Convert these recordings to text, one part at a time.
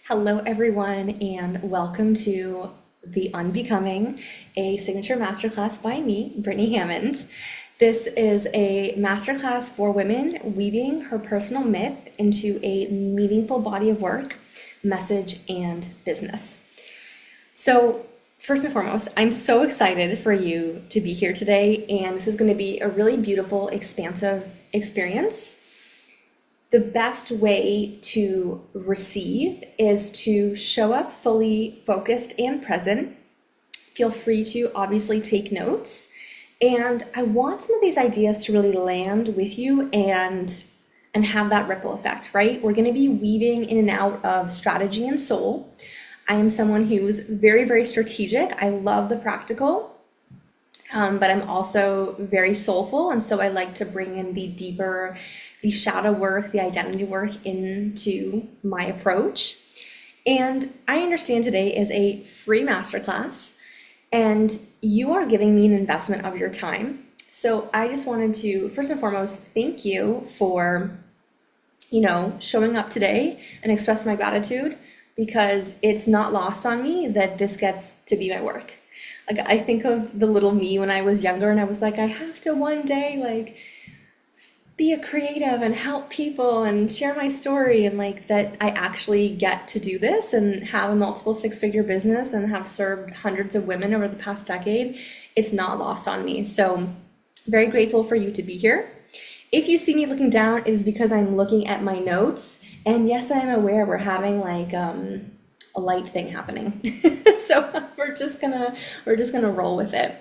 Hello, everyone, and welcome to The Unbecoming, a signature masterclass by me, Brittany Hammond. This is a masterclass for women weaving her personal myth into a meaningful body of work, message, and business. So, first and foremost, I'm so excited for you to be here today, and this is going to be a really beautiful, expansive experience. The best way to receive is to show up fully focused and present. Feel free to obviously take notes. And I want some of these ideas to really land with you and have that ripple effect, right? We're going to be weaving in and out of strategy and soul. I am someone who's very, very strategic. I love the practical. But I'm also very soulful, and so I like to bring in the deeper, the shadow work, the identity work into my approach. And I understand today is a free masterclass, and you are giving me an investment of your time. So I just wanted to, first and foremost, thank you for, showing up today and express my gratitude, because it's not lost on me that this gets to be my work. Like, I think of the little me when I was younger, and I was like, I have to one day be a creative and help people and share my story, and that I actually get to do this and have a multiple six-figure business and have served hundreds of women over the past decade. It's not lost on me. So very grateful for you to be here. If you see me looking down, it is because I'm looking at my notes. And yes, I am aware we're having a light thing happening. So we're just gonna roll with it.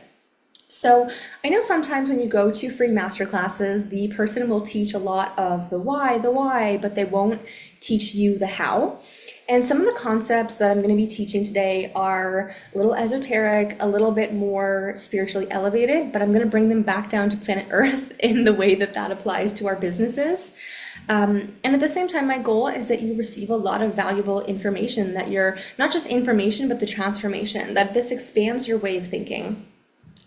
So I know sometimes when you go to free masterclasses, the person will teach a lot of the why, but they won't teach you the how. And some of the concepts that I'm going to be teaching today are a little esoteric, a little bit more spiritually elevated, but I'm going to bring them back down to planet Earth in the way that applies to our businesses. And at the same time, my goal is that you receive a lot of valuable information, that you're not just information, but the transformation, that this expands your way of thinking,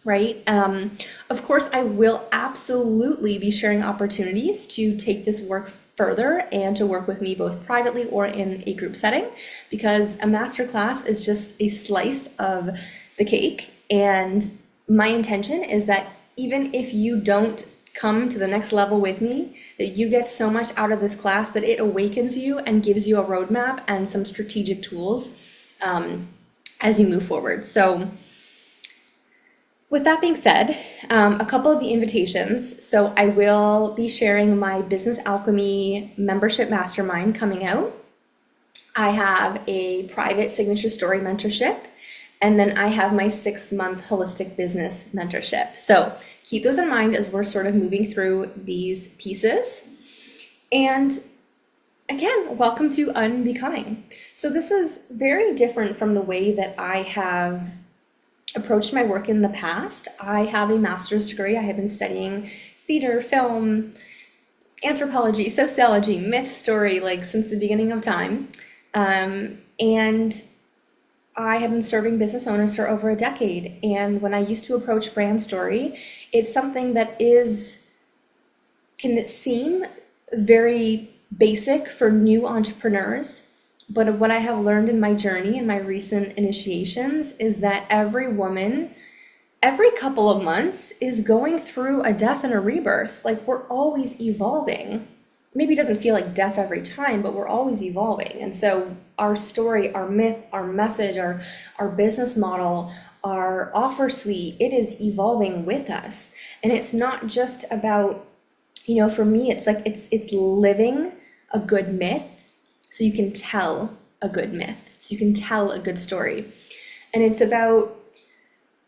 right? Of course, I will absolutely be sharing opportunities to take this work further and to work with me both privately or in a group setting, because a masterclass is just a slice of the cake. And my intention is that even if you don't come to the next level with me, that you get so much out of this class that it awakens you and gives you a roadmap and some strategic tools as you move forward. So with that being said, a couple of the invitations. So I will be sharing my Business Alchemy membership mastermind coming out. I have a private signature story mentorship, and then I have my 6-month holistic business mentorship. So keep those in mind as we're sort of moving through these pieces. And again, welcome to Unbecoming. So this is very different from the way that I have approached my work in the past. I have a master's degree. I have been studying theater, film, anthropology, sociology, myth story, since the beginning of time. And I have been serving business owners for over a decade. And when I used to approach brand story, it's something that can seem very basic for new entrepreneurs. But what I have learned in my journey and my recent initiations is that every woman, every couple of months, is going through a death and a rebirth. We're always evolving. Maybe it doesn't feel like death every time, but we're always evolving. And so our story, our myth, our message, our business model, our offer suite, it is evolving with us. And it's not just about, for me, it's living a good myth so you can tell a good myth, so you can tell a good story. And it's about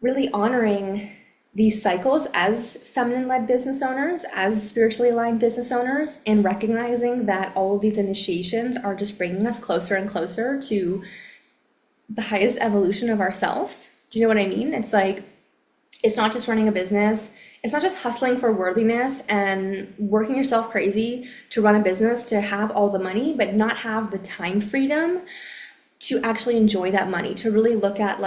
really honoring these cycles as feminine-led business owners, as spiritually aligned business owners, and recognizing that all of these initiations are just bringing us closer and closer to the highest evolution of ourselves. Do you know what I mean? It's not just running a business. It's not just hustling for worthiness and working yourself crazy to run a business, to have all the money, but not have the time freedom to actually enjoy that money, to really look at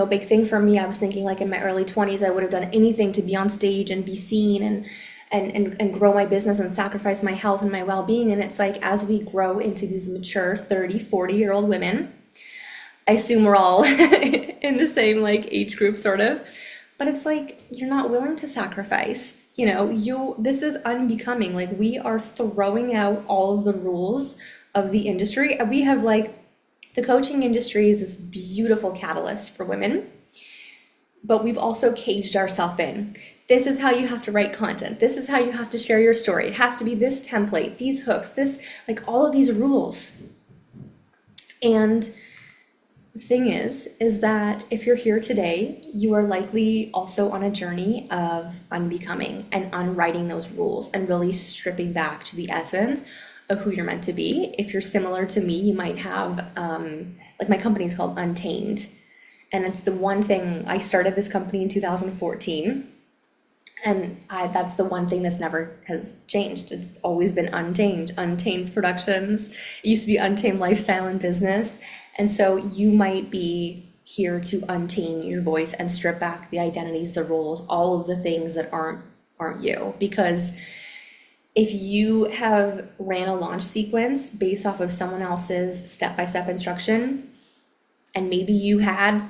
big thing for me. I was thinking in my early 20s, I would have done anything to be on stage and be seen and grow my business and sacrifice my health and my well-being. And it's like, as we grow into these mature 30, 40-year-old women, I assume we're all in the same like age group sort of, but it's like, you're not willing to sacrifice. This is unbecoming. Like, we are throwing out all of the rules of the industry. We have like, the coaching industry is this beautiful catalyst for women, but we've also caged ourselves in. This is how you have to write content. This is how you have to share your story. It has to be this template, these hooks, this, like all of these rules. And the thing is that if you're here today, you are likely also on a journey of unbecoming and unwriting those rules and really stripping back to the essence of who you're meant to be. If you're similar to me, you might have, like my company is called Untamed. And it's the one thing, I started this company in 2014. And that's the one thing that's never has changed. It's always been Untamed Productions. It used to be Untamed Lifestyle and Business. And so you might be here to untame your voice and strip back the identities, the roles, all of the things that aren't you. Because if you have ran a launch sequence based off of someone else's step-by-step instruction, and maybe you had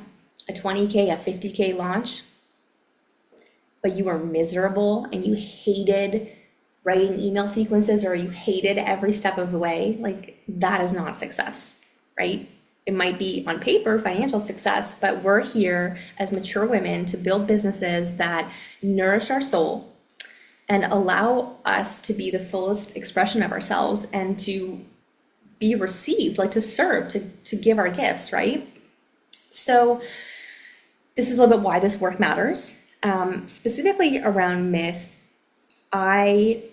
a 20K, a 50K launch, but you were miserable and you hated writing email sequences, or you hated every step of the way, like, that is not success, right? It might be on paper financial success, but we're here as mature women to build businesses that nourish our soul and allow us to be the fullest expression of ourselves and to be received, like to serve, to give our gifts, right? So this is a little bit why this work matters. Specifically around myth, I,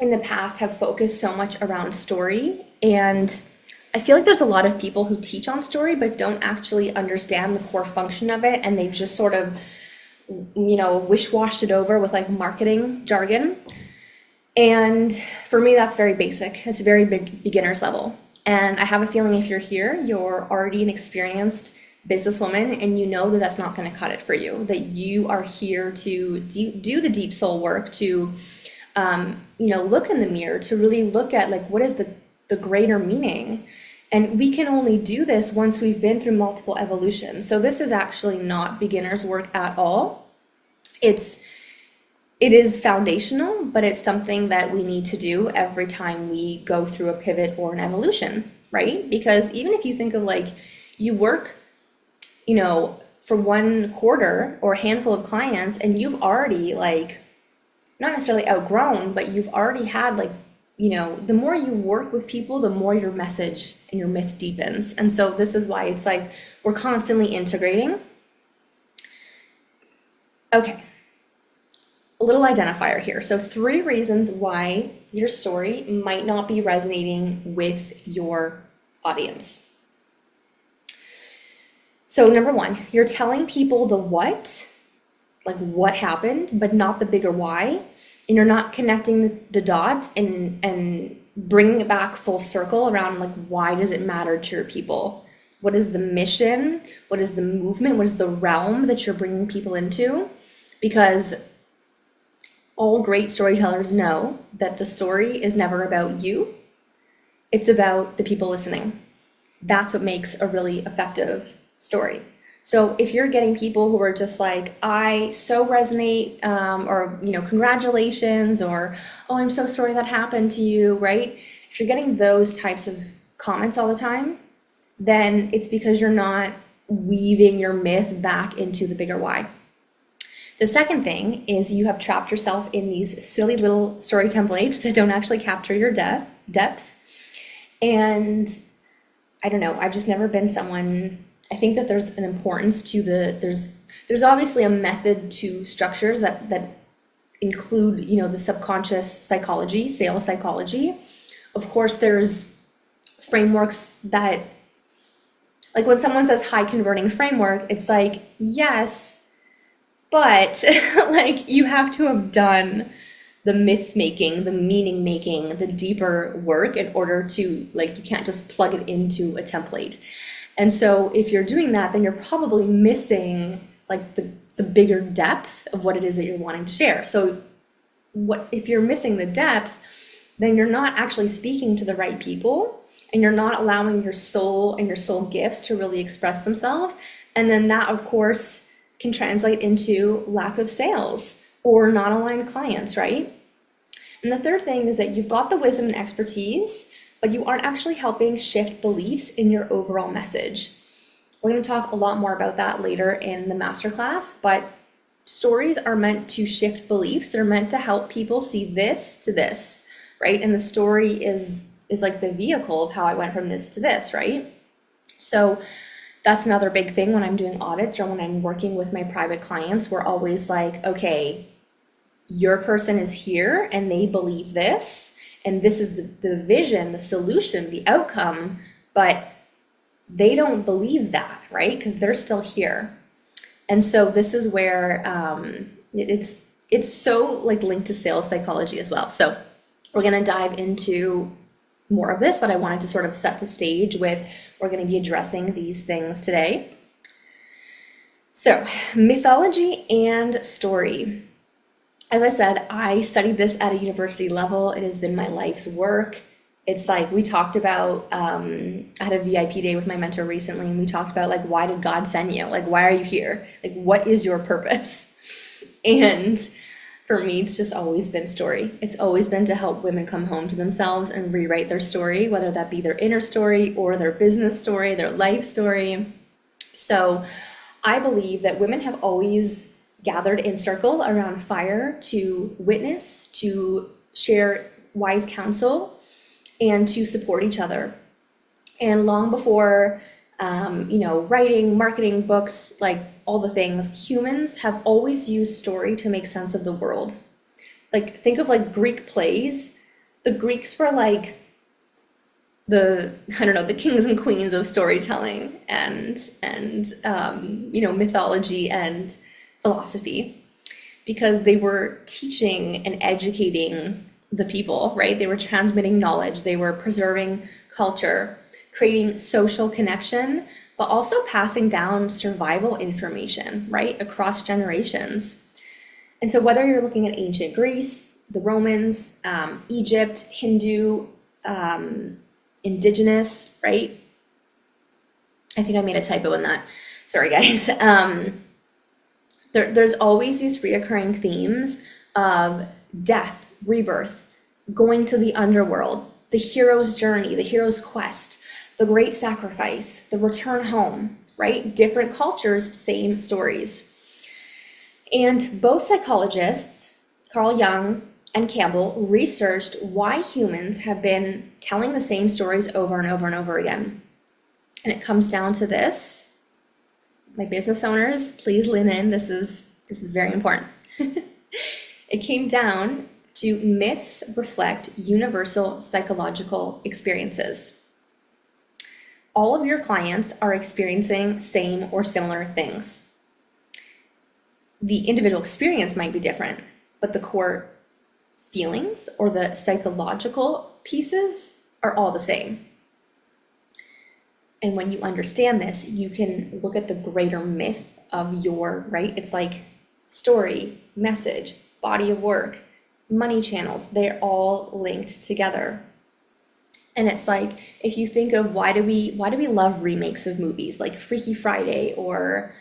in the past, have focused so much around story, and I feel like there's a lot of people who teach on story but don't actually understand the core function of it, and they've just sort of, wish-washed it over with like marketing jargon. And for me, that's very basic. It's very big beginner's level. And I have a feeling if you're here, you're already an experienced businesswoman, and you know that that's not going to cut it for you, that you are here to do the deep soul work, to look in the mirror, to really look at like, what is the greater meaning. And we can only do this once we've been through multiple evolutions. So this is actually not beginner's work at all. It is foundational, but it's something that we need to do every time we go through a pivot or an evolution, right? Because even if you think of like, you work, for one quarter or a handful of clients, and you've already like, not necessarily outgrown, but you've already had like, the more you work with people, the more your message and your myth deepens. And so this is why it's like, we're constantly integrating. Okay. A little identifier here. So 3 reasons why your story might not be resonating with your audience. So number 1, you're telling people the what, like what happened, but not the bigger why. And you're not connecting the dots and bringing it back full circle around like, why does it matter to your people? What is the mission? What is the movement? What is the realm that you're bringing people into? Because all great storytellers know that the story is never about you. It's about the people listening. That's what makes a really effective story. So if you're getting people who are just like, I so resonate, or, congratulations, or, oh, I'm so sorry that happened to you, right? If you're getting those types of comments all the time, then it's because you're not weaving your myth back into the bigger why. The second thing is you have trapped yourself in these silly little story templates that don't actually capture your depth. And I don't know, I've just never been someone, I think that there's an importance to there's obviously a method to structures that include, the subconscious psychology, sales psychology. Of course, there's frameworks that, like when someone says high converting framework, it's like, yes, but like you have to have done the myth making, the meaning making, the deeper work in order to, like, you can't just plug it into a template. And so if you're doing that, then you're probably missing like the bigger depth of what it is that you're wanting to share. So if you're missing the depth, then you're not actually speaking to the right people, and you're not allowing your soul and your soul gifts to really express themselves. And then that, of course, can translate into lack of sales or not aligned clients, right? And the third thing is that you've got the wisdom and expertise, but you aren't actually helping shift beliefs in your overall message. We're going to talk a lot more about that later in the masterclass, but stories are meant to shift beliefs. They're meant to help people see this to this, right? And the story is like the vehicle of how I went from this to this, right? So that's another big thing when I'm doing audits or when I'm working with my private clients. We're always like, okay, your person is here and they believe this, and this is the vision, the solution, the outcome, but they don't believe that, right? Because they're still here. And so this is where it's so like linked to sales psychology as well. So we're going to dive into more of this, but I wanted to sort of set the stage with, we're going to be addressing these things today. So mythology and story. As I said, I studied this at a university level. It has been my life's work. It's like we talked about, I had a VIP day with my mentor recently, and we talked about like, why did God send you? Like, why are you here? Like, what is your purpose? And for me, it's just always been story. It's always been to help women come home to themselves and rewrite their story, whether that be their inner story or their business story, their life story. So I believe that women have always gathered in circle around fire to witness, to share wise counsel, and to support each other. And long before, writing, marketing, books, like all the things, humans have always used story to make sense of the world. Like, think of like Greek plays. The Greeks were like the kings and queens of storytelling and mythology and philosophy, because they were teaching and educating the people, right? They were transmitting knowledge, they were preserving culture, creating social connection, but also passing down survival information, right, across generations. And so whether you're looking at ancient Greece, the Romans, Egypt, Hindu, indigenous, right? I think I made a typo in that. Sorry, guys. There's always these reoccurring themes of death, rebirth, going to the underworld, the hero's journey, the hero's quest, the great sacrifice, the return home, right? Different cultures, same stories. And both psychologists, Carl Jung and Campbell, researched why humans have been telling the same stories over and over and over again. And it comes down to this. My business owners, please lean in. This is very important. It came down to myths reflect universal psychological experiences. All of your clients are experiencing same or similar things. The individual experience might be different, but the core feelings or the psychological pieces are all the same. And when you understand this, you can look at the greater myth of your, right? It's like story, message, body of work, money channels, they're all linked together. And it's like, if you think of why do we love remakes of movies like Freaky Friday or,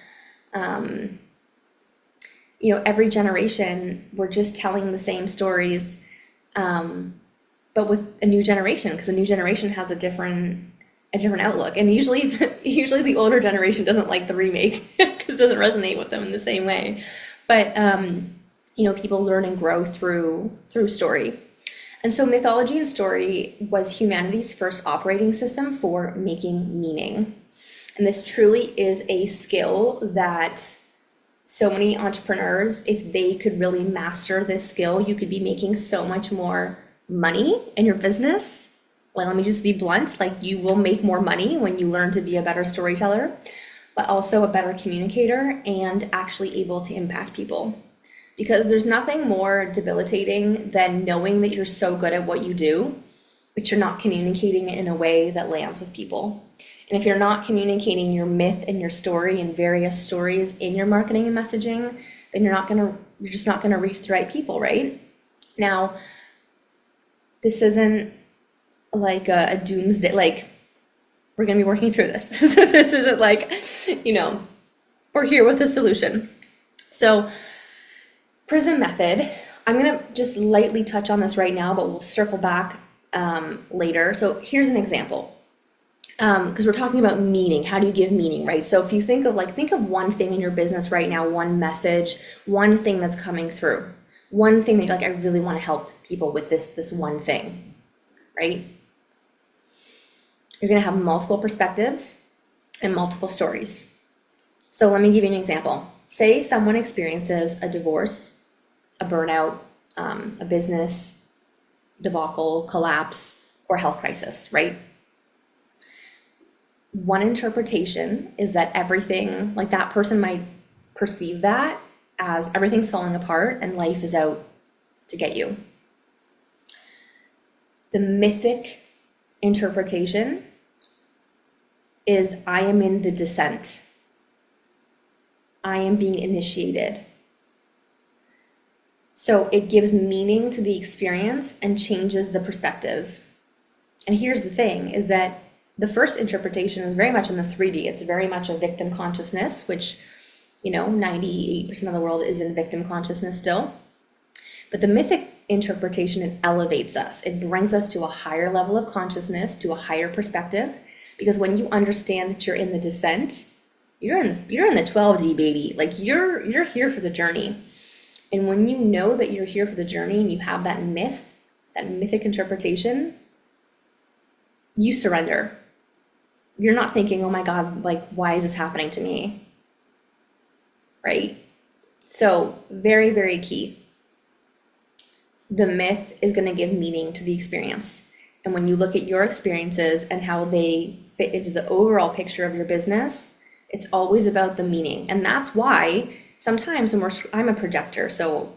every generation, we're just telling the same stories, but with a new generation, because a new generation has a different outlook. And usually the older generation doesn't like the remake because it doesn't resonate with them in the same way. But, people learn and grow through story. And so mythology and story was humanity's first operating system for making meaning. And this truly is a skill that so many entrepreneurs, if they could really master this skill, you could be making so much more money in your business. Well, let me just be blunt, like you will make more money when you learn to be a better storyteller, but also a better communicator and actually able to impact people. Because there's nothing more debilitating than knowing that you're so good at what you do, but you're not communicating it in a way that lands with people. And if you're not communicating your myth and your story and various stories in your marketing and messaging, then you're just not gonna reach the right people, right? Now, this isn't like a doomsday, like we're going to be working through this. This isn't like, we're here with a solution. So Prism method, I'm going to just lightly touch on this right now, but we'll circle back later. So here's an example. Because we're talking about meaning. How do you give meaning, right? So if you think of one thing in your business right now, one message, one thing that's coming through, one thing that you're like, I really want to help people with this one thing, right? You're going to have multiple perspectives and multiple stories. So let me give you an example. Say someone experiences a divorce, a burnout, a business debacle, collapse, or health crisis, right? One interpretation is that everything, like that person might perceive that as everything's falling apart and life is out to get you. The mythic interpretation is I am in the descent. I am being initiated. So it gives meaning to the experience and changes the perspective. And here's the thing, is that the first interpretation is very much in the 3D. It's very much a victim consciousness, which, 98% of the world is in victim consciousness still. But the mythic interpretation, it elevates us. It brings us to a higher level of consciousness, to a higher perspective. Because when you understand that you're in the descent, you're in the 12D, baby. Like you're here for the journey. And when you know that you're here for the journey and you have that mythic interpretation, you surrender. You're not thinking, oh my God, like, why is this happening to me? Right? So very, very key. The myth is going to give meaning to the experience. And when you look at your experiences and how they fit into the overall picture of your business, it's always about the meaning. And that's why sometimes I'm a projector, so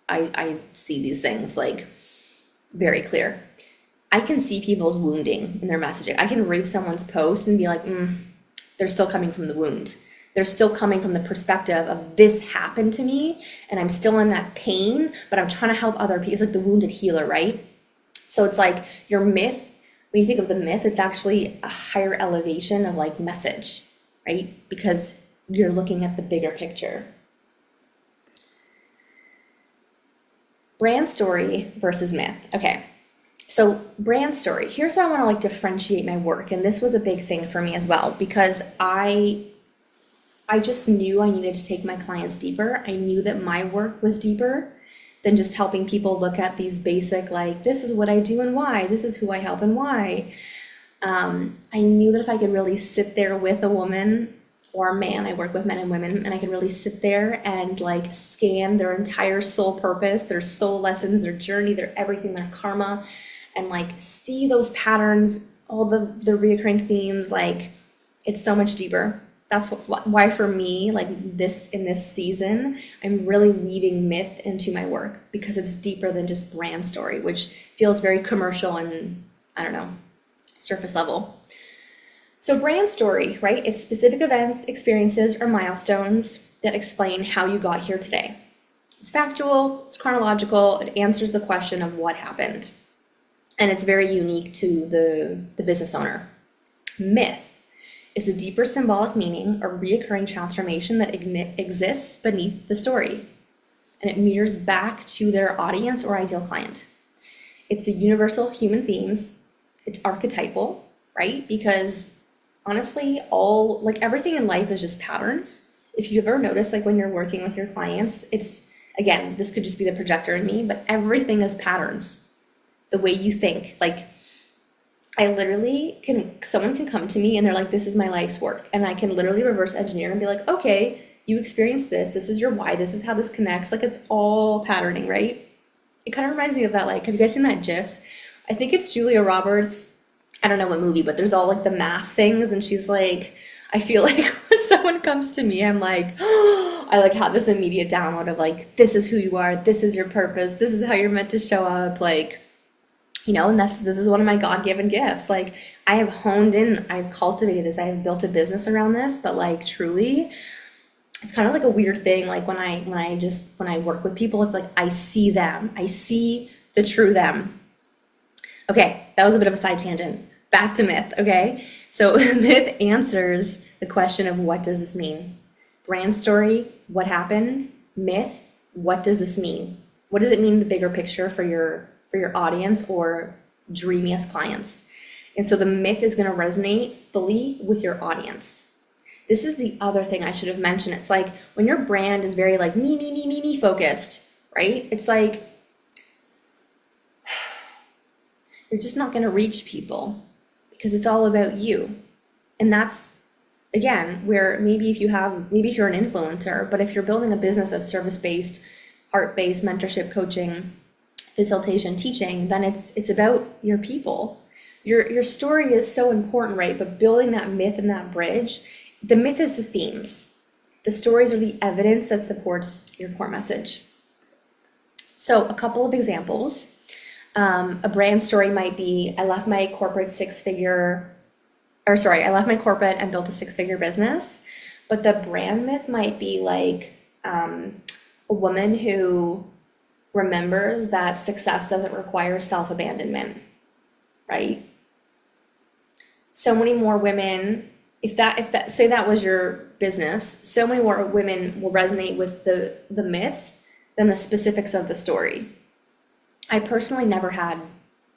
I see these things like very clear. I can see people's wounding in their messaging. I can read someone's post and be like, they're still coming from the wound. They're still coming from the perspective of this happened to me and I'm still in that pain, but I'm trying to help other people. It's like the wounded healer, right? So it's like your myth, when you think of the myth, it's actually a higher elevation of like message, right? Because you're looking at the bigger picture. Brand story versus myth. Okay. So brand story, here's where I want to differentiate my work. And this was a big thing for me as well, because I just knew I needed to take my clients deeper. I knew that my work was deeper than just helping people look at these basic, like, this is what I do and why, this is who I help and why. I knew that if I could really sit there with a woman or a man, I work with men and women, and I could really sit there and scan their entire soul purpose, their soul lessons, their journey, their everything, their karma, and see those patterns, all the reoccurring themes, it's so much deeper. That's why for me, in this season, I'm really weaving myth into my work, because it's deeper than just brand story, which feels very commercial and, I don't know, surface level. So brand story, right, is specific events, experiences, or milestones that explain how you got here today. It's factual, it's chronological, it answers the question of what happened. And it's very unique to the business owner. Myth is a deeper symbolic meaning or reoccurring transformation that exists beneath the story. And it mirrors back to their audience or ideal client. It's the universal human themes. It's archetypal, right? Because honestly, everything in life is just patterns. If you ever notice, when you're working with your clients, it's, again, this could just be the projector in me, but everything is patterns. The way you think, I literally someone can come to me and they're like, this is my life's work. And I can literally reverse engineer and be like, okay, you experienced this. This is your why. This is how this connects. It's all patterning, right? It kind of reminds me of that, have you guys seen that GIF? I think it's Julia Roberts. I don't know what movie, but there's all the math things. And she's like, I feel like when someone comes to me, I'm like, oh, I have this immediate download of this is who you are. This is your purpose. This is how you're meant to show up. And this is one of my God-given gifts. I have honed in, I've cultivated this, I have built a business around this, but truly, It's kind of like a weird thing. Like when I work with people, it's like I see them. I see the true them. Okay, that was a bit of a side tangent. Back to myth, okay? So myth answers the question of what does this mean? Brand story, what happened? Myth, what does this mean? What does it mean in the bigger picture for your audience or dreamiest clients? And so the myth is going to resonate fully with your audience. This is the other thing I should have mentioned. It's like when your brand is very like me focused, right? It's like you're just not going to reach people because it's all about you. And that's, again, where maybe if you're an influencer, but if you're building a business that's service-based, heart-based, mentorship, coaching, facilitation, teaching, then it's about your people. Your story is so important, right? But building that myth and that bridge, the myth is the themes. The stories are the evidence that supports your core message. So a couple of examples. A brand story might be, I left my corporate and built a six-figure business. But the brand myth might be like a woman who remembers that success doesn't require self-abandonment, right? So many more women, if that say that was your business, so many more women will resonate with the myth than the specifics of the story. I personally never had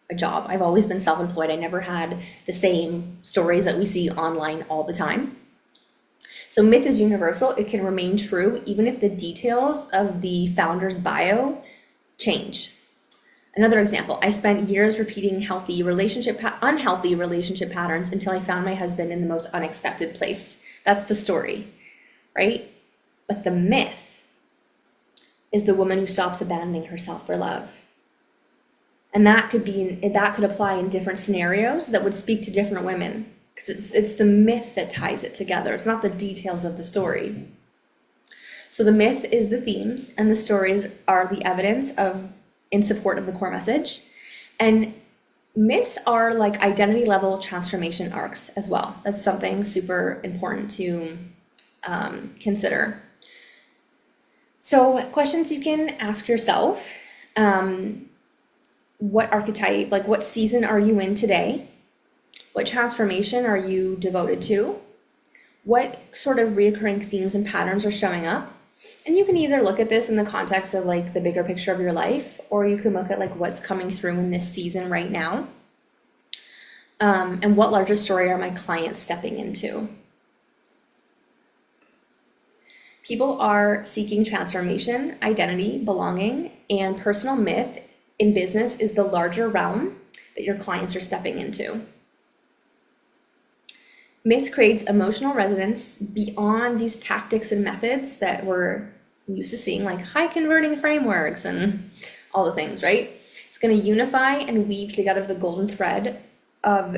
a job. I've always been self-employed. I never had the same stories that we see online all the time. So myth is universal. It can remain true even if the details of the founder's bio change. Another example, I spent years repeating unhealthy relationship patterns until I found my husband in the most unexpected place. That's the story, right? But the myth is the woman who stops abandoning herself for love. And that could apply in different scenarios that would speak to different women, because it's the myth that ties it together. It's not the details of the story. So the myth is the themes, and the stories are the evidence in support of the core message. And myths are like identity level transformation arcs as well. That's something super important to consider. So questions you can ask yourself. What archetype, like what season are you in today? What transformation are you devoted to? What sort of reoccurring themes and patterns are showing up? And you can either look at this in the context of like the bigger picture of your life, or you can look at like what's coming through in this season right now. And what larger story are my clients stepping into? People are seeking transformation, identity, belonging, and personal myth in business is the larger realm that your clients are stepping into. Myth creates emotional resonance beyond these tactics and methods that we're used to seeing, like high converting frameworks and all the things, right? It's going to unify and weave together the golden thread of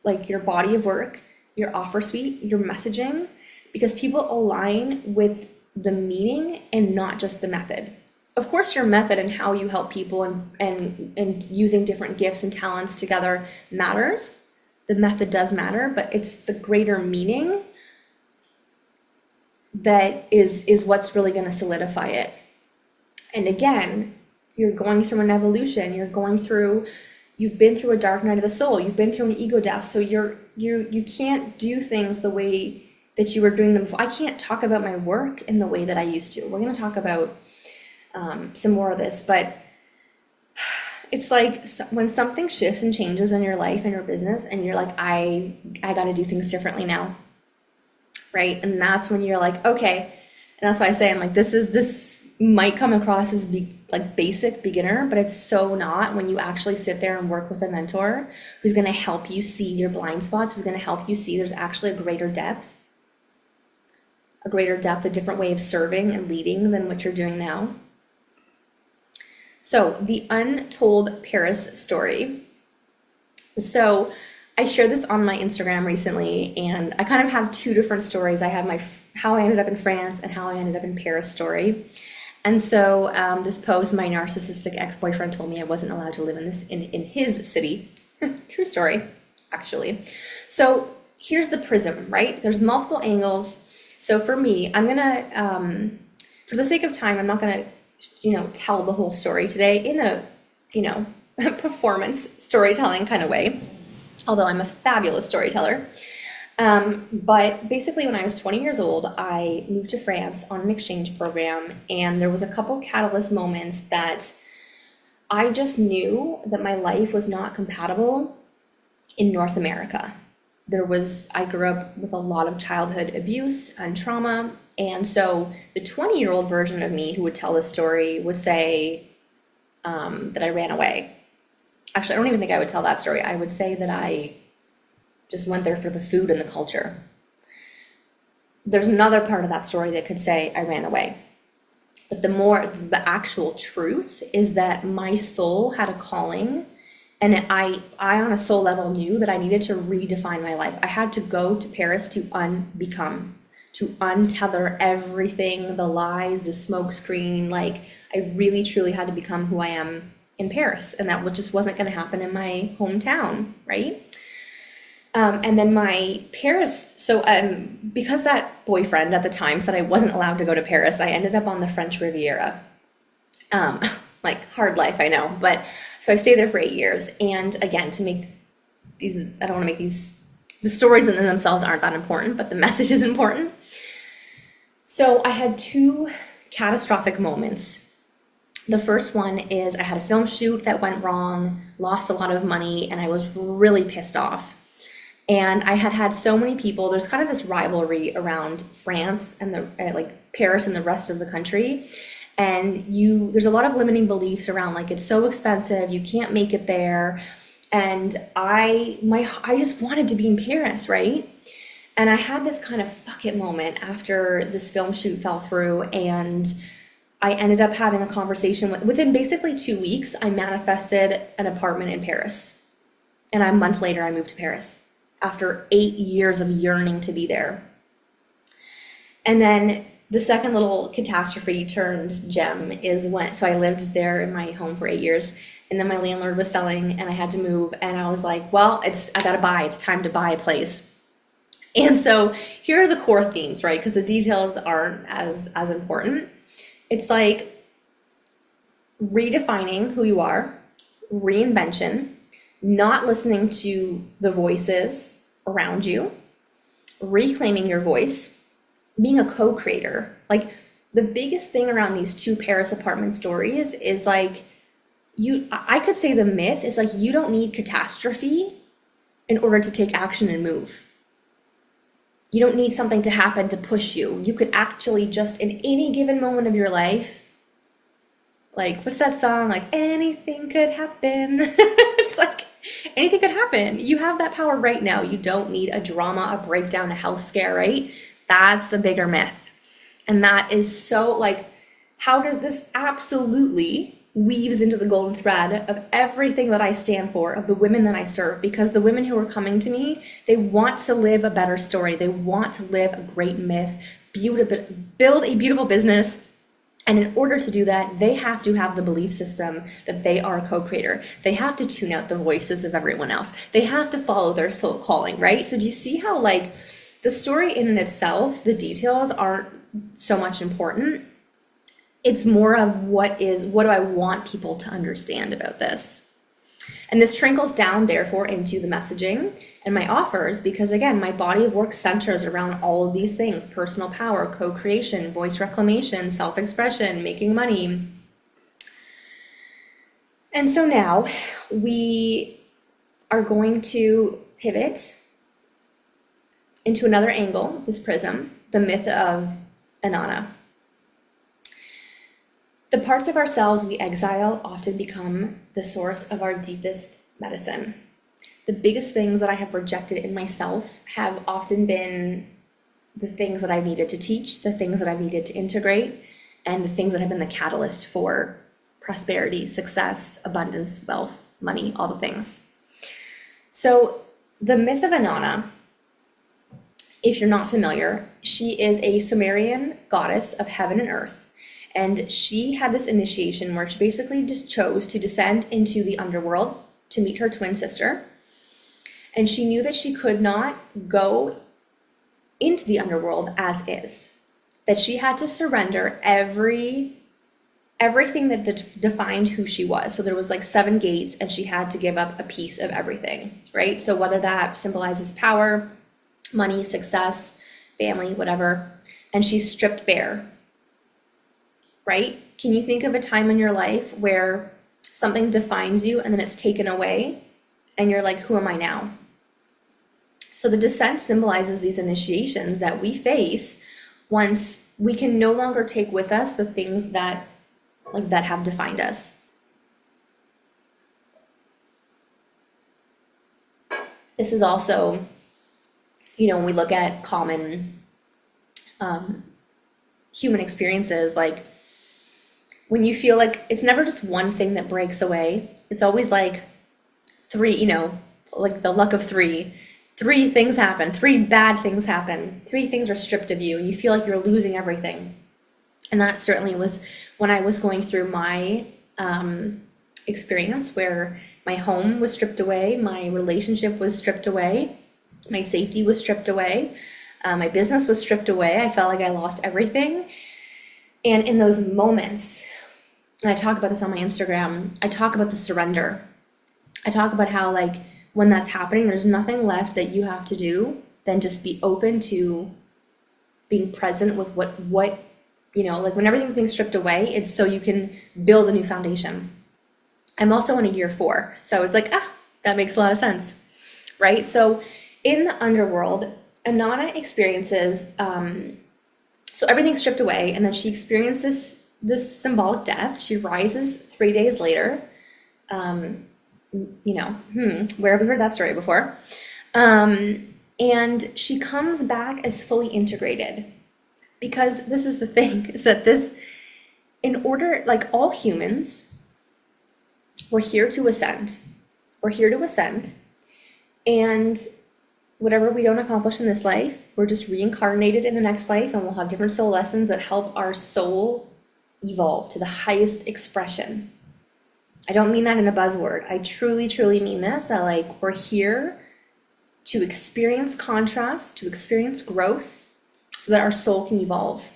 like your body of work, your offer suite, your messaging, because people align with the meaning and not just the method. Of course, your method and how you help people and using different gifts and talents together matters. The method does matter, but it's the greater meaning that is what's really going to solidify it. And again, you're going through an evolution. You've been through a dark night of the soul. You've been through an ego death. So you can't do things the way that you were doing them before. I can't talk about my work in the way that I used to. We're going to talk about some more of this, but it's like when something shifts and changes in your life and your business, and you're like, I got to do things differently now, right? And that's when you're like, okay. And that's why I say, I'm like, this might come across as like basic beginner, but it's so not when you actually sit there and work with a mentor who's going to help you see your blind spots, who's going to help you see there's actually a greater depth, a different way of serving and leading than what you're doing now. So the Untold Paris story. So I shared this on my Instagram recently, and I kind of have two different stories. I have my how I ended up in France and how I ended up in Paris story. And so this post, my narcissistic ex-boyfriend told me I wasn't allowed to live in his city. True story, actually. So here's the prism, right? There's multiple angles. So for me, I'm gonna, for the sake of time, I'm not gonna, tell the whole story today in a, performance storytelling kind of way, although I'm a fabulous storyteller. But basically when I was 20 years old, I moved to France on an exchange program, and there was a couple catalyst moments that I just knew that my life was not compatible in North America. I grew up with a lot of childhood abuse and trauma. And so the 20-year-old version of me who would tell this story would say that I ran away. Actually, I don't even think I would tell that story. I would say that I just went there for the food and the culture. There's another part of that story that could say I ran away. But the actual truth is that my soul had a calling, and I on a soul level knew that I needed to redefine my life. I had to go to Paris to unbecome, to untether everything, the lies, the smokescreen. Like, I really truly had to become who I am in Paris, and that just wasn't going to happen in my hometown, right? And then my Paris, because that boyfriend at the time said I wasn't allowed to go to Paris, I ended up on the French Riviera. Like, hard life, I know, but so I stayed there for 8 years. And again, to make these, I don't want to make these, the stories in themselves aren't that important, but the message is important. So I had two catastrophic moments. The first one is I had a film shoot that went wrong, lost a lot of money, and I was really pissed off. And I had so many people, there's kind of this rivalry around France and like Paris and the rest of the country. And there's a lot of limiting beliefs around, like, it's so expensive, you can't make it there. And I just wanted to be in Paris, right? And I had this kind of fuck it moment after this film shoot fell through, and I ended up having a conversation within basically 2 weeks, I manifested an apartment in Paris. And a month later, I moved to Paris after 8 years of yearning to be there. And then the second little catastrophe turned gem is so I lived there in my home for 8 years, and then my landlord was selling and I had to move, and I was like, well, it's time to buy a place. And so here are the core themes, right? Because the details aren't as important. It's like redefining who you are, reinvention, not listening to the voices around you, reclaiming your voice, being a co-creator. Like, the biggest thing around these two Paris apartment stories is like, I could say the myth is like, you don't need catastrophe in order to take action and move. You don't need something to happen to push you. You could actually just, in any given moment of your life, like, what's that song? Like, anything could happen. It's like, anything could happen. You have that power right now. You don't need a drama, a breakdown, a health scare, right? That's a bigger myth. And that is so, like, how does this absolutely weaves into the golden thread of everything that I stand for, of the women that I serve, because the women who are coming to me, they want to live a better story. They want to live a great myth, build a beautiful business. And in order to do that, they have to have the belief system that they are a co-creator. They have to tune out the voices of everyone else. They have to follow their soul calling, right? So do you see how, like, the story in and itself, the details aren't so much important. It's more of what do I want people to understand about this? And this trickles down, therefore, into the messaging and my offers, because again, my body of work centers around all of these things: personal power, co-creation, voice reclamation, self-expression, making money. And so now we are going to pivot into another angle, this prism, the myth of InannaThe. The parts of ourselves we exile often become the source of our deepest medicine. The biggest things that I have rejected in myself have often been the things that I've needed to teach, the things that I've needed to integrate, and the things that have been the catalyst for prosperity, success, abundance, wealth, money, all the things. So the myth of InannaThe, if you're not familiar, she is a Sumerian goddess of heaven and earth. And she had this initiation where she basically just chose to descend into the underworld to meet her twin sister. And she knew that she could not go into the underworld as is, that she had to surrender everything that defined who she was. So there was like 7 gates, and she had to give up a piece of everything, right? So whether that symbolizes power, money, success, family, whatever, and she's stripped bare, right? Can you think of a time in your life where something defines you and then it's taken away and you're like, who am I now? So the descent symbolizes these initiations that we face once we can no longer take with us the things that have defined us. This is also, when we look at common human experiences, like when you feel like it's never just one thing that breaks away, it's always like 3, like the luck of 3. 3 things happen, 3 bad things happen, 3 things are stripped of you, and you feel like you're losing everything. And that certainly was when I was going through my experience, where my home was stripped away, my relationship was stripped away, my safety was stripped away, my business was stripped away. I felt like I lost everything. And in those moments, and I talk about this on my Instagram, I talk about the surrender. I talk about how, like, when that's happening, there's nothing left that you have to do than just be open to being present with what like when everything's being stripped away, it's so you can build a new foundation. I'm also in a year 4, so I was like, that makes a lot of sense, right? So in the underworld, Inanna experiences, so everything's stripped away, and then she experiences this symbolic death. She rises 3 days later. Where have we heard that story before? And she comes back as fully integrated. Because this is the thing, is that like all humans, we're here to ascend. We're here to ascend. And whatever we don't accomplish in this life, we're just reincarnated in the next life, and we'll have different soul lessons that help our soul evolve to the highest expression. I don't mean that in a buzzword. I truly, truly mean this, that like we're here to experience contrast, to experience growth, so that our soul can evolve.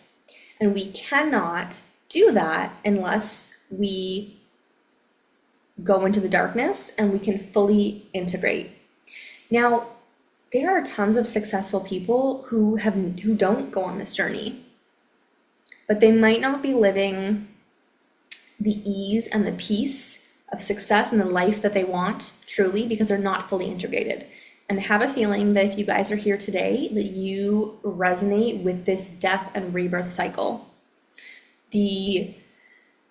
And we cannot do that unless we go into the darkness and we can fully integrate. Now, there are tons of successful people who don't go on this journey, but they might not be living the ease and the peace of success and the life that they want truly, because they're not fully integrated. And I have a feeling that if you guys are here today, that you resonate with this death and rebirth cycle. The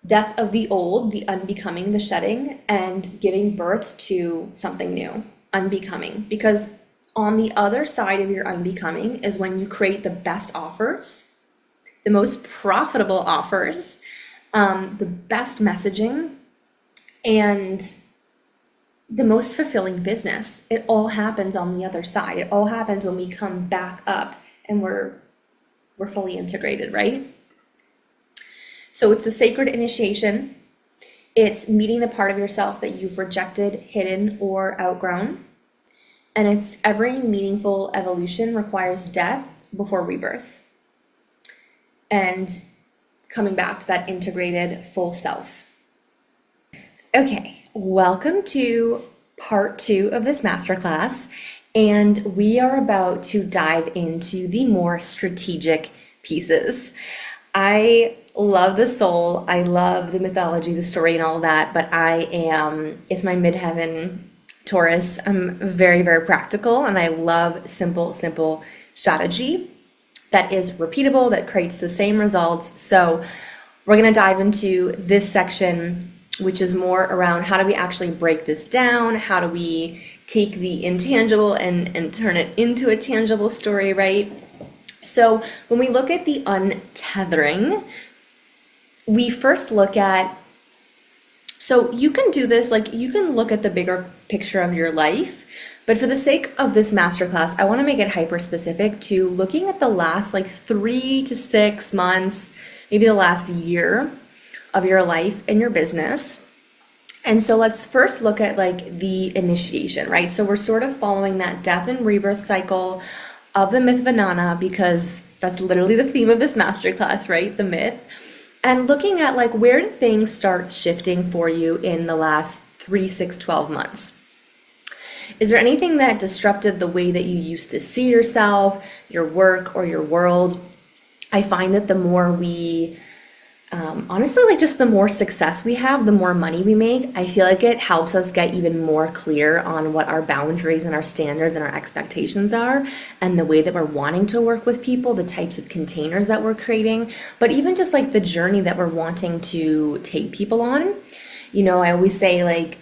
death of the old, the unbecoming, the shedding, and giving birth to something new, unbecoming. Because on the other side of your unbecoming is when you create the best offers, the most profitable offers, the best messaging, and the most fulfilling business. It all happens on the other side. It all happens when we come back up and we're fully integrated, right? So it's a sacred initiation. It's meeting the part of yourself that you've rejected, hidden, or outgrown. And it's every meaningful evolution requires death before rebirth. And coming back to that integrated full self. Okay, welcome to part 2 of this masterclass. And we are about to dive into the more strategic pieces. I love the soul, I love the mythology, the story, and all of that, but it's my midheaven Taurus. I'm very, very practical, and I love simple strategy that is repeatable, that creates the same results. So we're going to dive into this section, which is more around how do we actually break this down? How do we take the intangible and turn it into a tangible story, right? So when we look at the untethering, we first look at, so you can do this, like you can look at the bigger picture of your life, but for the sake of this masterclass, I want to make it hyper specific to looking at the last 3 to 6 months, maybe the last year of your life and your business. And so let's first look at the initiation, right? So we're sort of following that death and rebirth cycle of the myth of Inanna, because that's literally the theme of this masterclass, right? The myth. And looking at like, where did things start shifting for you in the last 3, 6, 12 months? Is there anything that disrupted the way that you used to see yourself, your work, or your world? I find that the more we honestly, like just the more success we have, the more money we make, I feel like it helps us get even more clear on what our boundaries and our standards and our expectations are, and the way that we're wanting to work with people, the types of containers that we're creating, but even just like the journey that we're wanting to take people on. You know, I always say, like,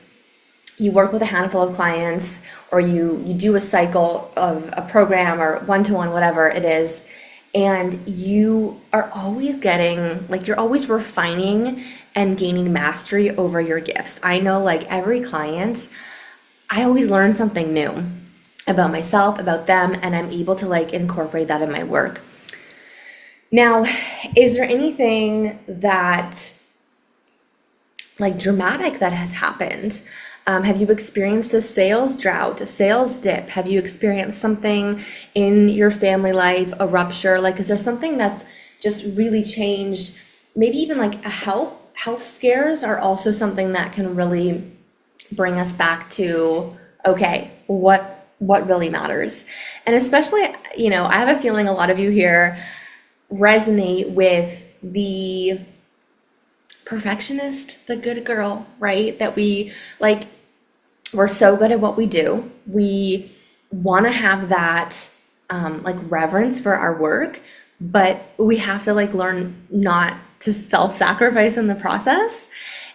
you work with a handful of clients, or you do a cycle of a program or one-to-one, whatever it is, and you are always getting, like, you're always refining and gaining mastery over your gifts. I know, like, every client, I always learn something new about myself, about them, and I'm able to like incorporate that in my work. Now, is there anything that like dramatic that has happened? Have you experienced a sales drought, a sales dip? Have you experienced something in your family life, a rupture? Like, is there something that's just really changed? Maybe even like a health scares are also something that can really bring us back to, okay, what really matters? And especially, you know, I have a feeling a lot of you here resonate with the perfectionist, the good girl, right? That we like, we're so good at what we do. We want to have that like reverence for our work, but we have to like learn not to self-sacrifice in the process.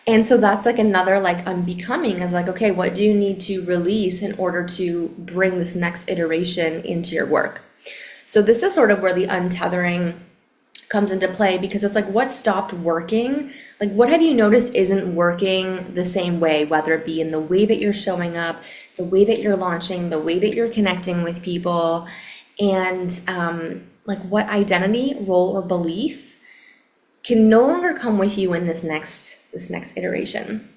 And so that's like another like unbecoming is like, okay, what do you need to release in order to bring this next iteration into your work? So this is sort of where the untethering comes into play, because it's like, what stopped working? Like, what have you noticed isn't working the same way, whether it be in the way that you're showing up, the way that you're launching, the way that you're connecting with people, and like what identity, role, or belief can no longer come with you in this next iteration.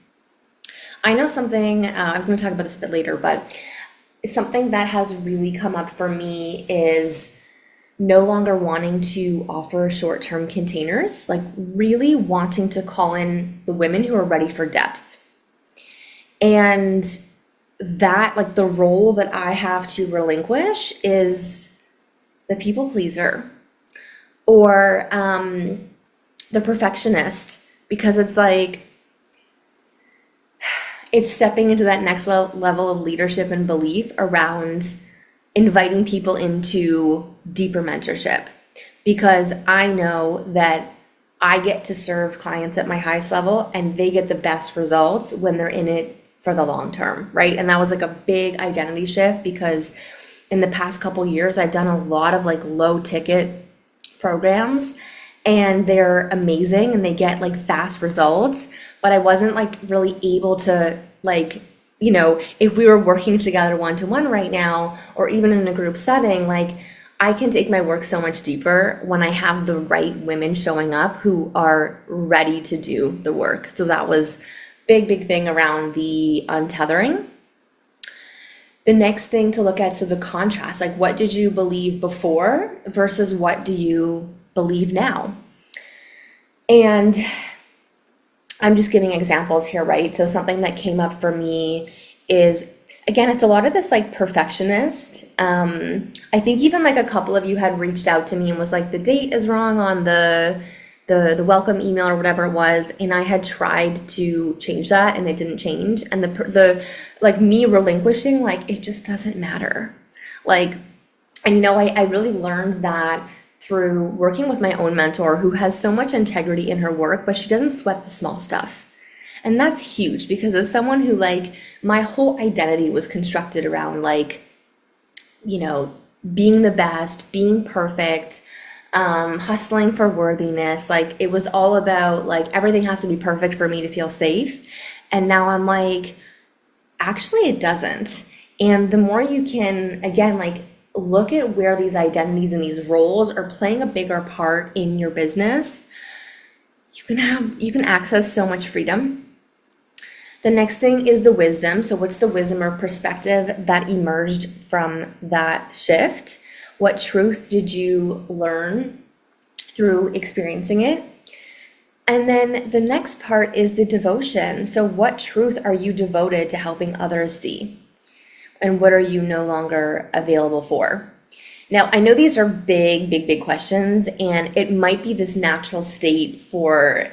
I know something, I was going to talk about this a bit later, but something that has really come up for me is no longer wanting to offer short-term containers, like really wanting to call in the women who are ready for depth. And that, like, the role that I have to relinquish is the people pleaser or the perfectionist, because it's like, it's stepping into that next level of leadership and belief around inviting people into deeper mentorship, because I know that I get to serve clients at my highest level and they get the best results when they're in it for the long term, right? And that was like a big identity shift, because in the past couple years, I've done a lot of like low ticket programs, and they're amazing and they get like fast results, but I wasn't like really able to like, you know, if we were working together one-to-one right now, or even in a group setting, like I can take my work so much deeper when I have the right women showing up who are ready to do the work. So that was big thing around the untethering. The next thing to look at, so the contrast, like what did you believe before versus what do you believe now? And I'm just giving examples here, right? So something that came up for me is, again, it's a lot of this like perfectionist. I think even like a couple of you had reached out to me and was like, the date is wrong on the welcome email or whatever it was, and I had tried to change that and it didn't change. And the like me relinquishing, like it just doesn't matter. Like, and you know, I really learned that through working with my own mentor, who has so much integrity in her work, but she doesn't sweat the small stuff. And that's huge, because as someone who like, my whole identity was constructed around like, you know, being the best, being perfect, hustling for worthiness. Like it was all about like, everything has to be perfect for me to feel safe. And now I'm like, actually it doesn't. And the more you can, again, like look at where these identities and these roles are playing a bigger part in your business, you can access so much freedom. The next thing is the wisdom. So what's the wisdom or perspective that emerged from that shift? What truth did you learn through experiencing it? And then the next part is the devotion. So what truth are you devoted to helping others see? And what are you no longer available for? Now, I know these are big questions, and it might be this natural state for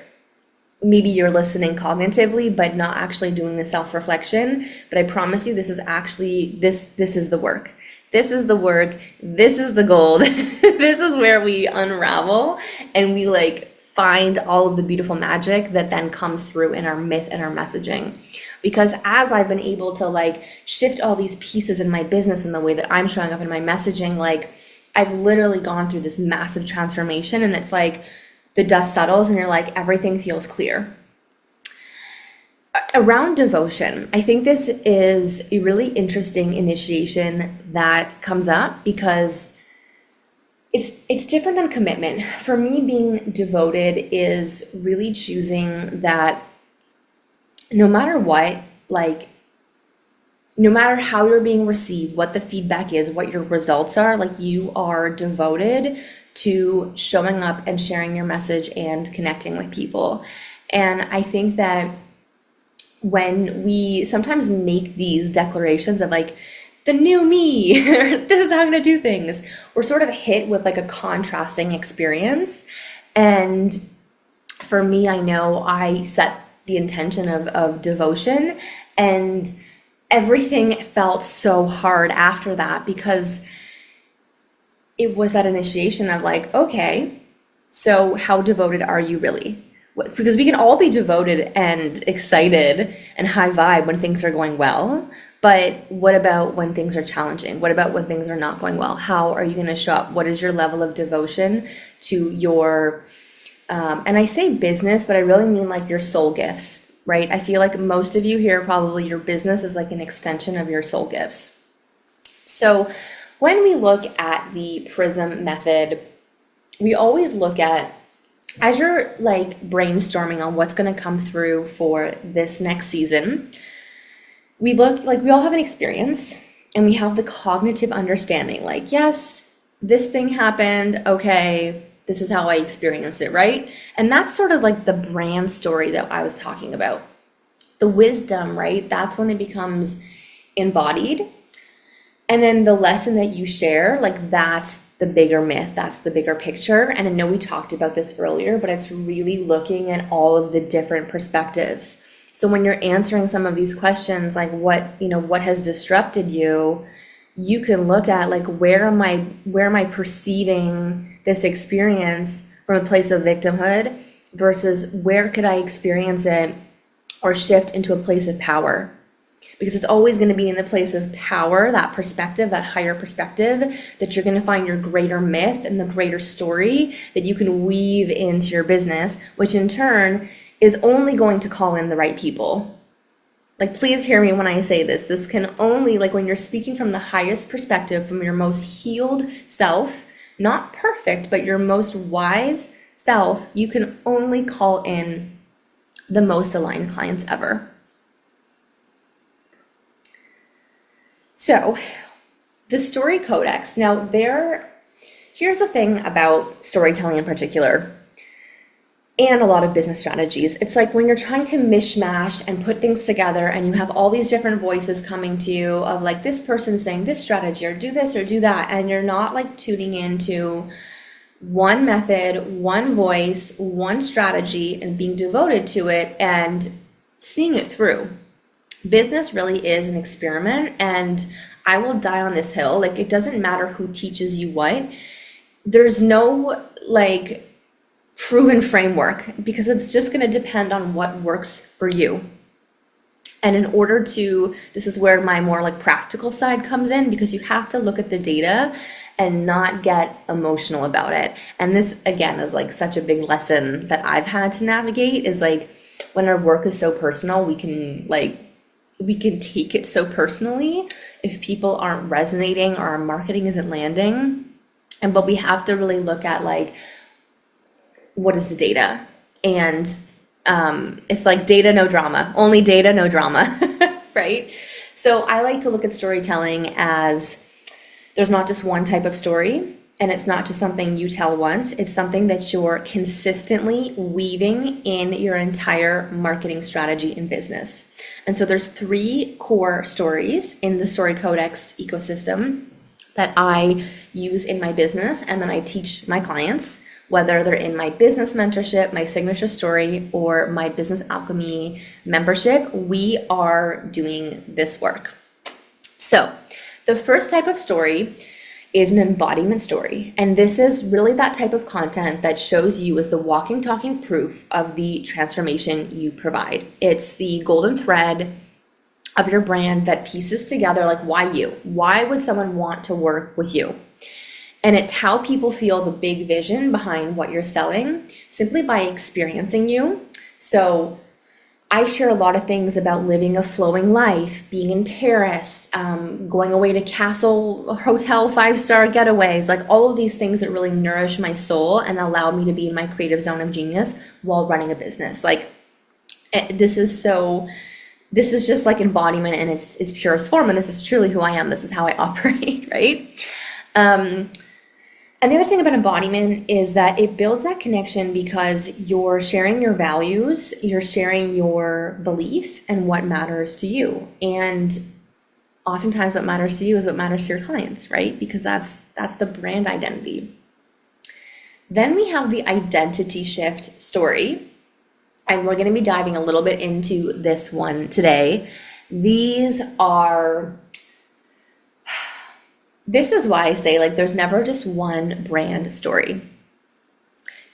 maybe you're listening cognitively, but not actually doing the self-reflection. But I promise you, this is actually, this is the work. This is the work. This is the gold. This is where we unravel and we find all of the beautiful magic that then comes through in our myth and our messaging. Because as I've been able to shift all these pieces in my business and the way that I'm showing up in my messaging, I've literally gone through this massive transformation, and it's the dust settles and you're everything feels clear. Around devotion, I think this is a really interesting initiation that comes up because it's different than commitment. For me, being devoted is really choosing that no matter what, no matter how you're being received, what the feedback is, what your results are, you are devoted to showing up and sharing your message and connecting with people. And I think that when we sometimes make these declarations of the new me, or this is how I'm gonna do things, we're sort of hit with a contrasting experience. And for me, I know I set the intention of devotion, and everything felt so hard after that because it was that initiation of okay, so how devoted are you really? Because we can all be devoted and excited and high vibe when things are going well, but what about when things are challenging? What about when things are not going well? How are you going to show up? What is your level of devotion to your, and I say business, but I really mean your soul gifts, right? I feel most of you here, probably your business is an extension of your soul gifts. So when we look at the Prism method, we always look at, as you're brainstorming on what's going to come through for this next season, we look we all have an experience and we have the cognitive understanding, yes, this thing happened, okay, this is how I experienced it, right? And that's sort of the brand story that I was talking about. The wisdom, right? That's when it becomes embodied. And then the lesson that you share, that's the bigger myth, that's the bigger picture. And I know we talked about this earlier, but it's really looking at all of the different perspectives. So when you're answering some of these questions, what has disrupted you, you can look at where am I perceiving this experience from a place of victimhood versus where could I experience it or shift into a place of power? Because it's always going to be in the place of power, that perspective, that higher perspective, that you're going to find your greater myth and the greater story that you can weave into your business, which in turn is only going to call in the right people. Please hear me when I say this. This can only, when you're speaking from the highest perspective, from your most healed self, not perfect, but your most wise self, you can only call in the most aligned clients ever. So the story codex. Now here's the thing about storytelling in particular, and a lot of business strategies. It's when you're trying to mishmash and put things together and you have all these different voices coming to you of this person saying this strategy or do this or do that, and you're not tuning into one method, one voice, one strategy, and being devoted to it and seeing it through. Business really is an experiment, and I will die on this hill. It doesn't matter who teaches you what. There's no proven framework because it's just going to depend on what works for you. And in order to, this is where my more practical side comes in, because you have to look at the data and not get emotional about it. And this again is such a big lesson that I've had to navigate is when our work is so personal, we can take it so personally if people aren't resonating or our marketing isn't landing. But we have to really look at what is the data? And it's data, no drama, only data, no drama, right? So I like to look at storytelling as There's not just one type of story, and it's not just something you tell once. It's something that you're consistently weaving in your entire marketing strategy in business. And so there's 3 core stories in the Story Codex ecosystem that I use in my business, and then I teach my clients, whether they're in my business mentorship, my signature story, or my business alchemy membership. We are doing this work. So the first type of story is an embodiment story. And this is really that type of content that shows you as the walking, talking proof of the transformation you provide. It's the golden thread of your brand that pieces together, like, why you? Why would someone want to work with you? And it's how people feel the big vision behind what you're selling simply by experiencing you. So I share a lot of things about living a flowing life, being in Paris, going away to castle, hotel, 5-star getaways, like all of these things that really nourish my soul and allow me to be in my creative zone of genius while running a business. Like, this is just like embodiment in its purest form. And this is truly who I am. This is how I operate, right? And the other thing about embodiment is that it builds that connection because you're sharing your values, you're sharing your beliefs and what matters to you. And oftentimes what matters to you is what matters to your clients, right? Because that's the brand identity. Then we have the identity shift story. And we're going to be diving a little bit into this one today. This is why I say, like, there's never just one brand story,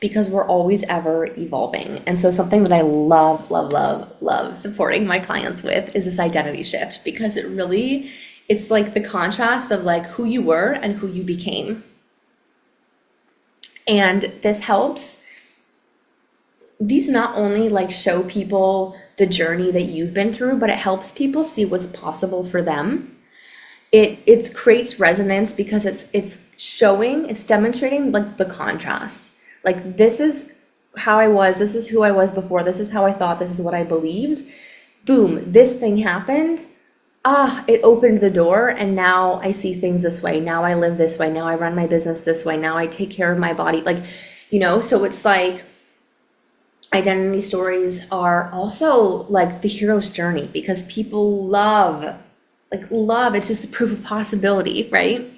because we're always ever evolving. And so something that I love supporting my clients with is this identity shift, because it's like the contrast of like who you were and who you became. And this helps. These not only like show people the journey that you've been through, but it helps people see what's possible for them. It creates resonance because it's demonstrating like the contrast. Like, this is how I was, this is who I was before, this is how I thought, this is what I believed. Boom, this thing happened. It opened the door, and now I see things this way. Now I live this way. Now I run my business this way. Now I take care of my body. Like, so it's like identity stories are also like the hero's journey, because people love, it's just the proof of possibility, right?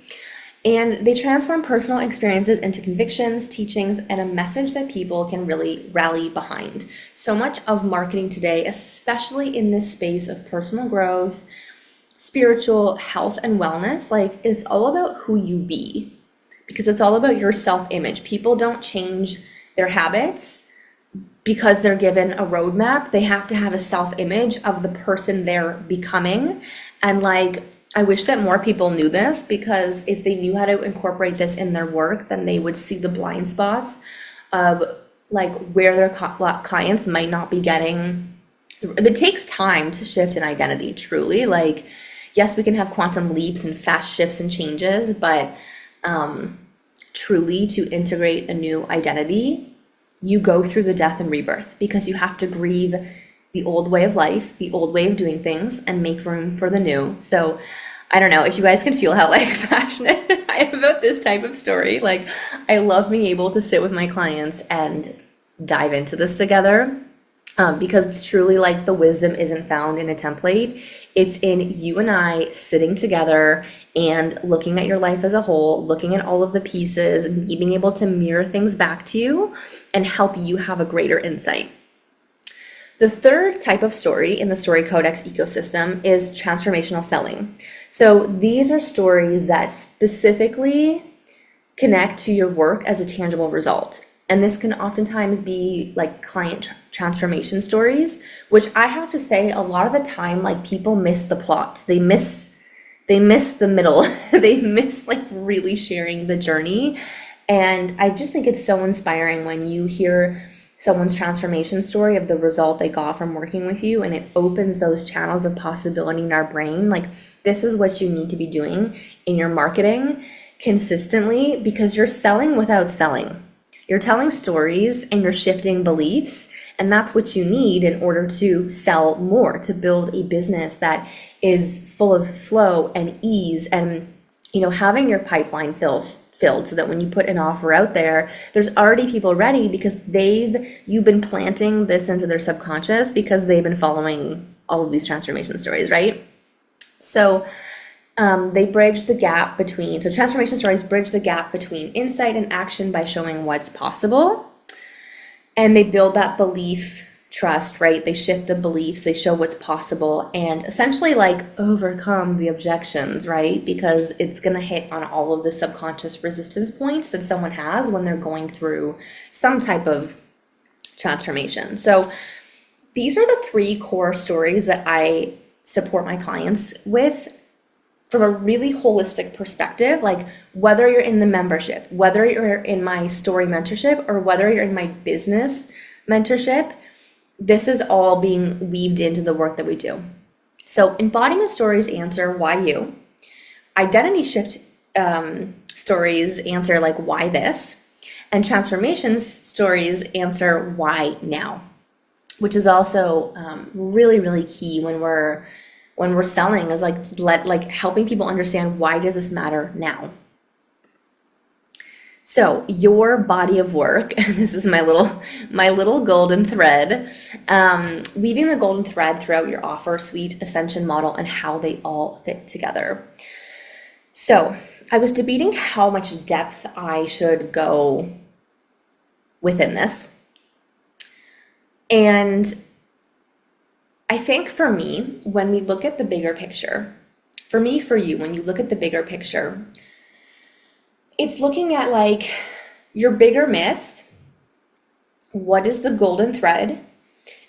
And they transform personal experiences into convictions, teachings, and a message that people can really rally behind. So much of marketing today, especially in this space of personal growth, spiritual health, and wellness, like, it's all about who you be, because it's all about your self-image. People don't change their habits because they're given a roadmap. They have to have a self-image of the person they're becoming. And like, I wish that more people knew this, because if they knew how to incorporate this in their work, then they would see the blind spots of like where their clients might not be getting. It takes time to shift an identity, truly. Like, yes, we can have quantum leaps and fast shifts and changes, but truly to integrate a new identity, you go through the death and rebirth, because you have to grieve the old way of life, the old way of doing things, and make room for the new. So I don't know if you guys can feel how like passionate I am about this type of story. Like, I love being able to sit with my clients and dive into this together, because truly, like, the wisdom isn't found in a template. It's in you and I sitting together and looking at your life as a whole, looking at all of the pieces, and being able to mirror things back to you and help you have a greater insight. The third type of story in the Story Codex ecosystem is transformational selling. So these are stories that specifically connect to your work as a tangible result. And this can oftentimes be like client transformation stories, which I have to say, a lot of the time, like, people miss the plot. They miss the middle. They miss like really sharing the journey. And I just think it's so inspiring when you hear someone's transformation story of the result they got from working with you, and it opens those channels of possibility in our brain. Like, this is what you need to be doing in your marketing consistently, because you're selling without selling. You're telling stories and you're shifting beliefs, and that's what you need in order to sell more, to build a business that is full of flow and ease and having your pipeline filled so that when you put an offer out there, there's already people ready because you've been planting this into their subconscious because they've been following all of these transformation stories, right? So they bridge the gap between, so transformation stories bridge the gap between insight and action by showing what's possible. And they build that belief trust, right? They shift the beliefs, they show what's possible, and essentially like overcome the objections, right? Because it's going to hit on all of the subconscious resistance points that someone has when they're going through some type of transformation. So these are the 3 core stories that I support my clients with from a really holistic perspective, like whether you're in the membership, whether you're in my story mentorship, or whether you're in my business mentorship, this is all being weaved into the work that we do. So embodiment stories answer why you, identity shift stories answer like why this, and transformation stories answer why now, which is also really, really key when we're selling, is like helping people understand, why does this matter now? So your body of work, and this is my little golden thread, weaving the golden thread throughout your offer, suite, ascension model, and how they all fit together. So I was debating how much depth I should go within this. And I think for me, when we look at the bigger picture, for me, for you, when you look at the bigger picture, it's looking at like your bigger myth, what is the golden thread,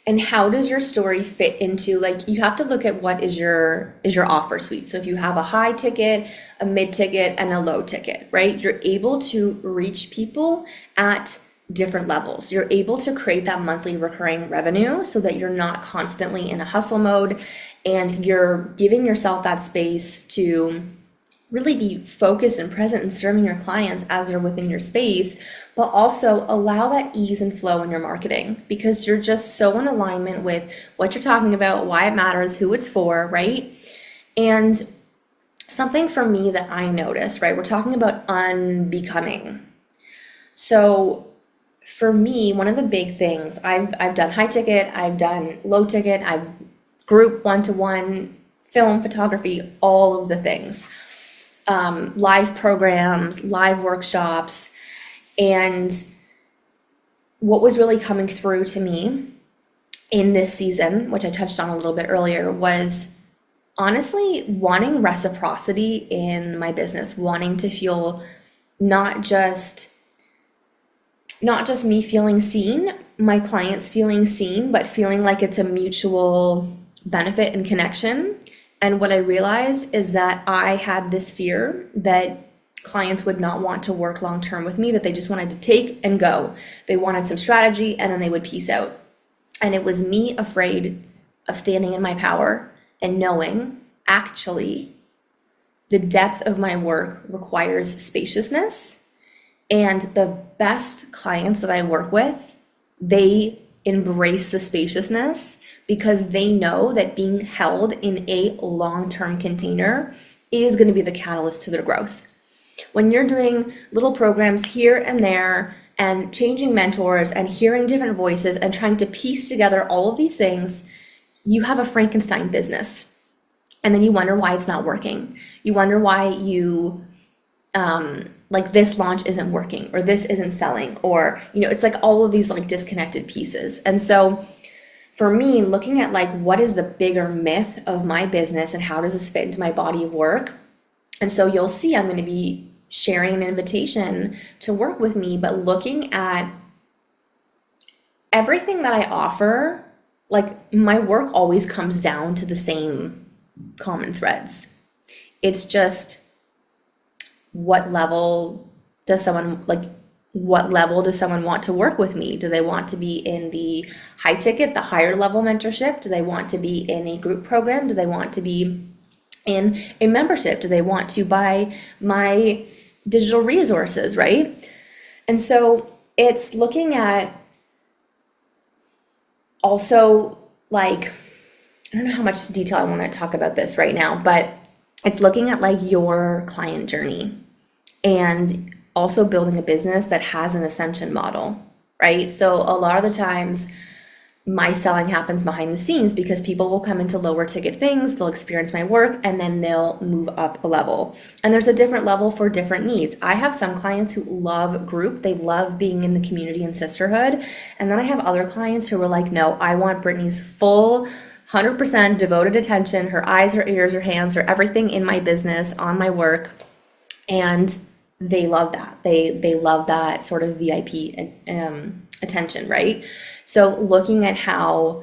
and how does your story fit into, like, you have to look at what is your offer suite. So if you have a high ticket, a mid ticket, and a low ticket, right? You're able to reach people at different levels. You're able to create that monthly recurring revenue so that you're not constantly in a hustle mode, and you're giving yourself that space to really be focused and present and serving your clients as they're within your space, but also allow that ease and flow in your marketing, because you're just so in alignment with what you're talking about, why it matters, who it's for, right? And something for me that I noticed, right? We're talking about unbecoming. So for me, one of the big things, I've done high ticket, I've done low ticket, I've group, one-to-one, film, photography, all of the things. Live programs, live workshops. And what was really coming through to me in this season, which I touched on a little bit earlier, was honestly wanting reciprocity in my business, wanting to feel not just me feeling seen, my clients feeling seen, but feeling like it's a mutual benefit and connection. And what I realized is that I had this fear that clients would not want to work long-term with me, that they just wanted to take and go. They wanted some strategy and then they would peace out. And it was me afraid of standing in my power and knowing, actually, the depth of my work requires spaciousness. And the best clients that I work with, they embrace the spaciousness because they know that being held in a long-term container is going to be the catalyst to their growth. When you're doing little programs here and there and changing mentors and hearing different voices and trying to piece together all of these things, you have a Frankenstein business. And then you wonder why it's not working. You wonder why you like this launch isn't working, or this isn't selling, or, it's like all of these like disconnected pieces. And so for me, looking at like, what is the bigger myth of my business and how does this fit into my body of work? And so you'll see I'm going to be sharing an invitation to work with me, but looking at everything that I offer, like my work always comes down to the same common threads. It's just, what level does someone want to work with me? Do they want to be in the high ticket, the higher level mentorship? Do they want to be in a group program? Do they want to be in a membership? Do they want to buy my digital resources, right? And so it's looking at also, like, I don't know how much detail I want to talk about this right now, but it's looking at like your client journey and also building a business that has an ascension model, right? So a lot of the times my selling happens behind the scenes because people will come into lower ticket things, they'll experience my work, and then they'll move up a level. And there's a different level for different needs. I have some clients who love group, they love being in the community and sisterhood. And then I have other clients who are like, no, I want Brittany's full 100% devoted attention, her eyes, her ears, her hands, her everything in my business, on my work. And they love that. They love that sort of VIP attention, right? So looking at how,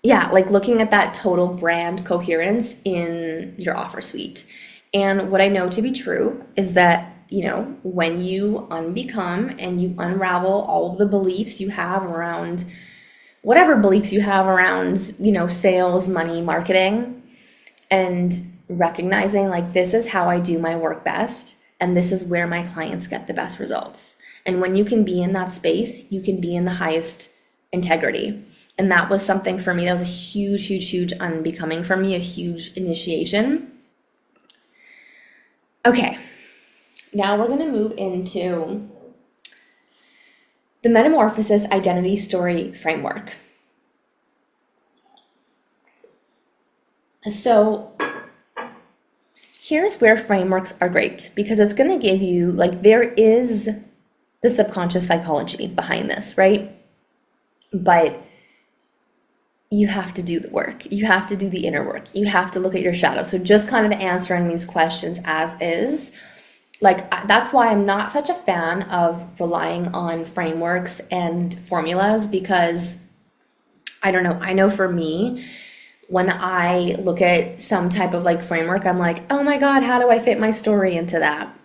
like looking at that total brand coherence in your offer suite. And what I know to be true is that, when you unbecome and you unravel all of the beliefs you have around, whatever beliefs you have around, sales, money, marketing, and recognizing like, this is how I do my work best, and this is where my clients get the best results. And when you can be in that space, you can be in the highest integrity. And that was something for me, that was a huge, huge, huge unbecoming for me, a huge initiation. Okay, now we're gonna move into the Metamorphosis Identity Story Framework. So here's where frameworks are great, because it's gonna give you, like, there is the subconscious psychology behind this, right? But you have to do the work. You have to do the inner work. You have to look at your shadow. So just kind of answering these questions as is, like, that's why I'm not such a fan of relying on frameworks and formulas, because I don't know, I know for me, when I look at some type of like framework, I'm like, oh my God, how do I fit my story into that?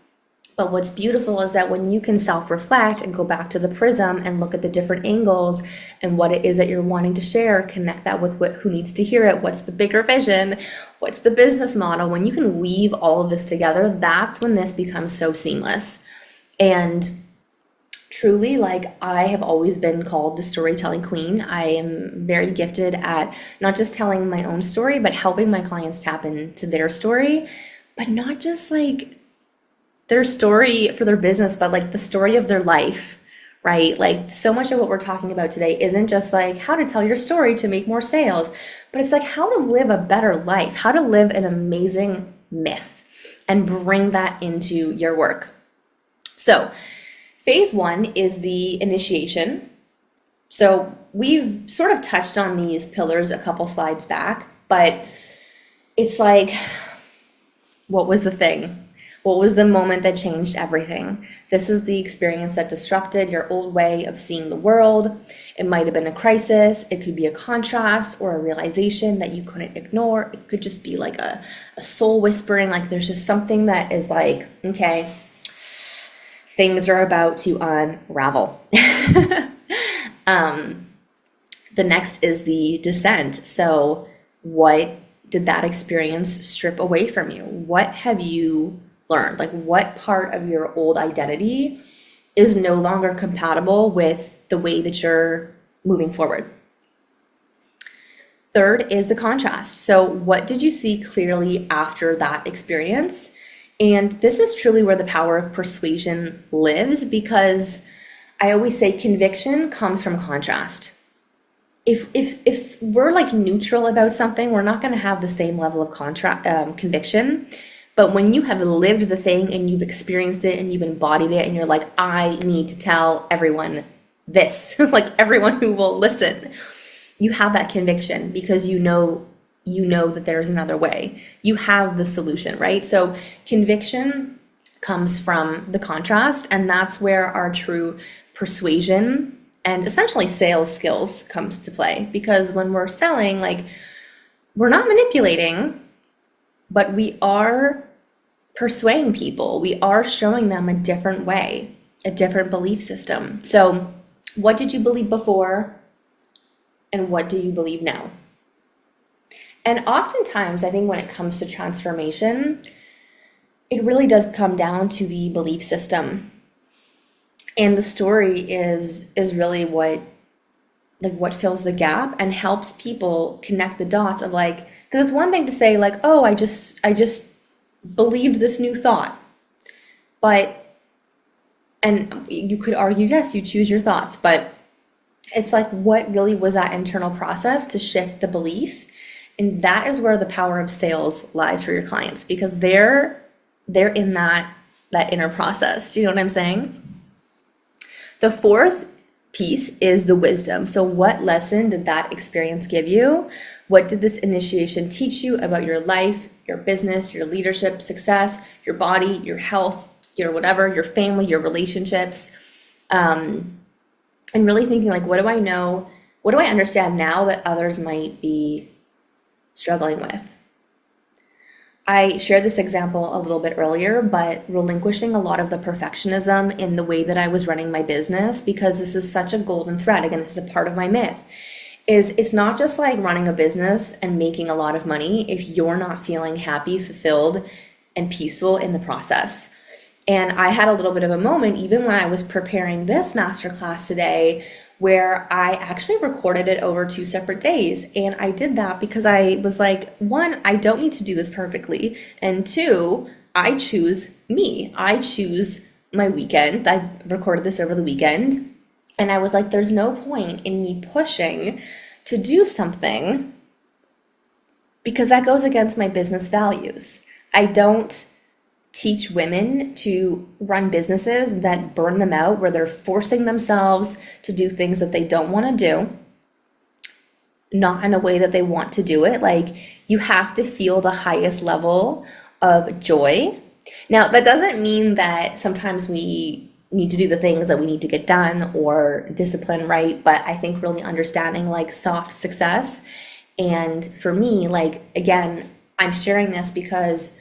But what's beautiful is that when you can self-reflect and go back to the prism and look at the different angles and what it is that you're wanting to share, connect that with who needs to hear it, what's the bigger vision, what's the business model, when you can weave all of this together, that's when this becomes so seamless. And truly, like, I have always been called the storytelling queen. I am very gifted at not just telling my own story, but helping my clients tap into their story, but not just like their story for their business, but like the story of their life, right? Like, so much of what we're talking about today isn't just like how to tell your story to make more sales, but it's like how to live a better life, how to live an amazing myth and bring that into your work. So phase one is the initiation. So we've sort of touched on these pillars a couple slides back, but it's like, what was the thing? What was the moment that changed everything? This is the experience that disrupted your old way of seeing the world. It might have been a crisis. It could be a contrast or a realization that you couldn't ignore. It could just be like a soul whispering, like there's just something that is like, okay, things are about to unravel. The next is the descent. So what did that experience strip away from you? What have you learned? Like, what part of your old identity is no longer compatible with the way that you're moving forward? Third is the contrast. So what did you see clearly after that experience? And this is truly where the power of persuasion lives, because I always say conviction comes from contrast. If we're like neutral about something, we're not going to have the same level of conviction. But when you have lived the thing and you've experienced it and you've embodied it and you're like, I need to tell everyone this, like everyone who will listen, you have that conviction because you know that there's another way. You have the solution, right? So conviction comes from the contrast, and that's where our true persuasion and essentially sales skills comes to play. Because when we're selling, like, we're not manipulating, but we are persuading people. We are showing them a different way, a different belief system. So what did you believe before, and what do you believe now? And oftentimes, I think when it comes to transformation, it really does come down to the belief system. And the story is really what like what fills the gap and helps people connect the dots of like, because it's one thing to say like, oh, I just believed this new thought, but, and you could argue, yes, you choose your thoughts, but it's like, what really was that internal process to shift the belief? And that is where the power of sales lies for your clients, because they're in that inner process. Do you know what I'm saying? The fourth piece is the wisdom. So what lesson did that experience give you? What did this initiation teach you about your life, your business, your leadership, success, your body, your health, your whatever, your family, your relationships? And really thinking like, what do I know? What do I understand now that others might be struggling with? I shared this example a little bit earlier, but relinquishing a lot of the perfectionism in the way that I was running my business, because this is such a golden thread. Again, this is a part of my myth, is it's not just like running a business and making a lot of money if you're not feeling happy, fulfilled, and peaceful in the process. And I had a little bit of a moment, even when I was preparing this masterclass today, where I actually recorded it over 2 separate days. And I did that because I was like, 1, I don't need to do this perfectly. And 2, I choose me. I choose my weekend. I recorded this over the weekend. And I was like, there's no point in me pushing to do something because that goes against my business values. I don't teach women to run businesses that burn them out, where they're forcing themselves to do things that they don't want to do, not in a way that they want to do it. Like, you have to feel the highest level of joy. Now, that doesn't mean that sometimes we need to do the things that we need to get done or discipline, right? But I think really understanding like soft success. And for me, like, again, I'm sharing this because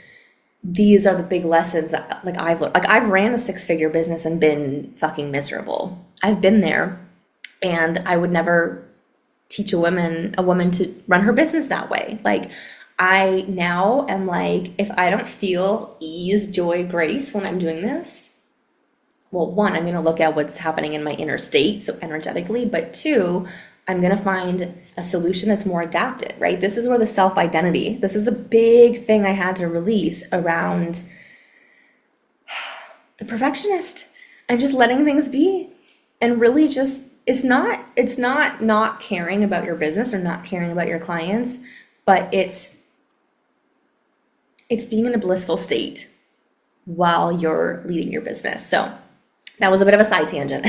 these are the big lessons that like I've learned. Like, I've ran a 6-figure business and been fucking miserable. I've been there, and I would never teach a woman to run her business that way. Like, I now am like, if I don't feel ease, joy, grace when I'm doing this, well, 1, I'm going to look at what's happening in my inner state, so energetically, but 2, I'm going to find a solution that's more adapted, right? This is where the self-identity, this is the big thing I had to release around the perfectionist and just letting things be. And really just, it's not caring about your business or not caring about your clients, but it's being in a blissful state while you're leading your business. So that was a bit of a side tangent.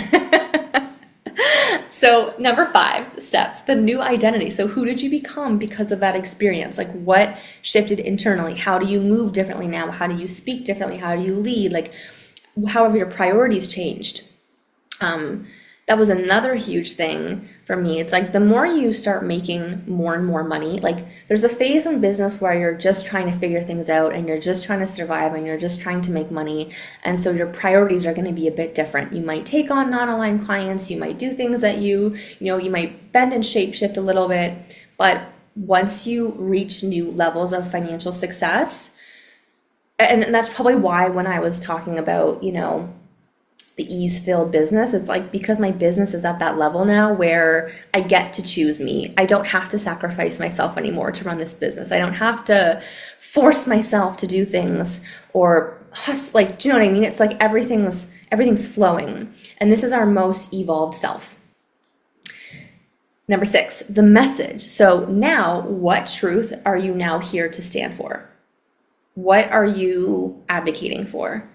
So number 5 step, the new identity. So who did you become because of that experience? Like, what shifted internally? How do you move differently now? How do you speak differently? How do you lead? Like, however your priorities changed. That was another huge thing for me. It's like, the more you start making more and more money, like, there's a phase in business where you're just trying to figure things out and you're just trying to survive and you're just trying to make money. And so your priorities are going to be a bit different. You might take on non-aligned clients. You might do things that you might bend and shape shift a little bit. But once you reach new levels of financial success, and that's probably why when I was talking about, the ease-filled business, it's like, because my business is at that level now where I get to choose me. I don't have to sacrifice myself anymore to run this business. I don't have to force myself to do things or hustle, like, do you know what I mean? It's like everything's flowing. And this is our most evolved self. Number 6, the message. So now, what truth are you now here to stand for? What are you advocating for?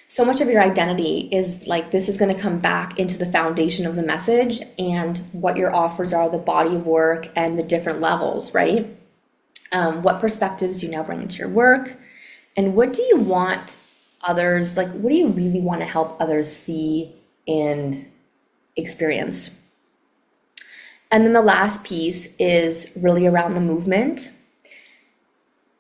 So much of your identity is like, this is going to come back into the foundation of the message and what your offers are, the body of work, and the different levels, right? What perspectives you now bring into your work, and what do you want others, like, what do you really want to help others see and experience? And then the last piece is really around the movement.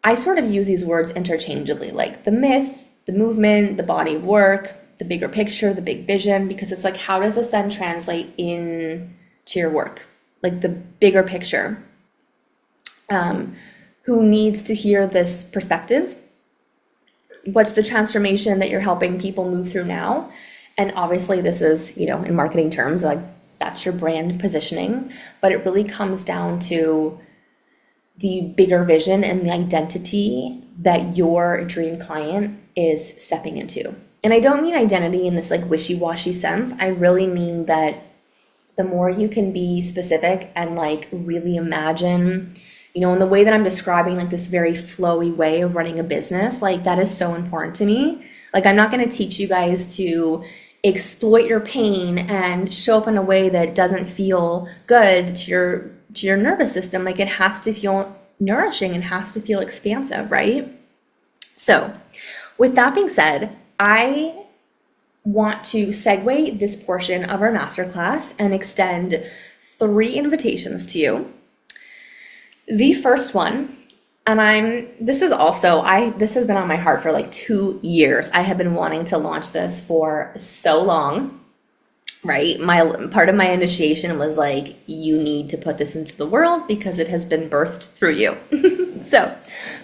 I sort of use these words interchangeably, like the myth, the movement, the body of work, the bigger picture, the big vision, because it's like, how does this then translate into your work? Like, the bigger picture. Who needs to hear this perspective? What's the transformation that you're helping people move through now? And obviously this is, in marketing terms, like, that's your brand positioning, but it really comes down to the bigger vision and the identity that your dream client is stepping into. And I don't mean identity in this like wishy-washy sense. I really mean that the more you can be specific and like really imagine, in the way that I'm describing like this very flowy way of running a business, like that is so important to me. Like I'm not going to teach you guys to exploit your pain and show up in a way that doesn't feel good to your nervous system. Like it has to feel nourishing and has to feel expansive, right? So with that being said, I want to segue this portion of our masterclass and extend 3 invitations to you. The first one, and this has been on my heart for like 2 years. I have been wanting to launch this for so long, right? Part of my initiation was like, you need to put this into the world because it has been birthed through you. So,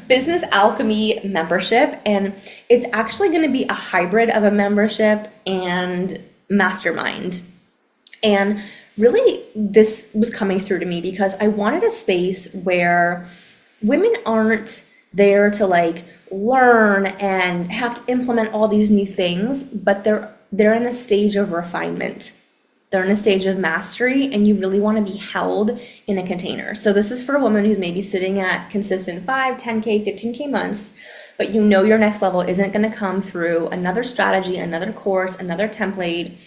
Business Alchemy membership, and it's actually going to be a hybrid of a membership and mastermind. And really, this was coming through to me because I wanted a space where women aren't there to like learn and have to implement all these new things, but they're in a stage of refinement. They're in a stage of mastery, and you really want to be held in a container. So this is for a woman who's maybe sitting at consistent 5, 10K, 15K months, but your next level isn't going to come through another strategy, another course, another template,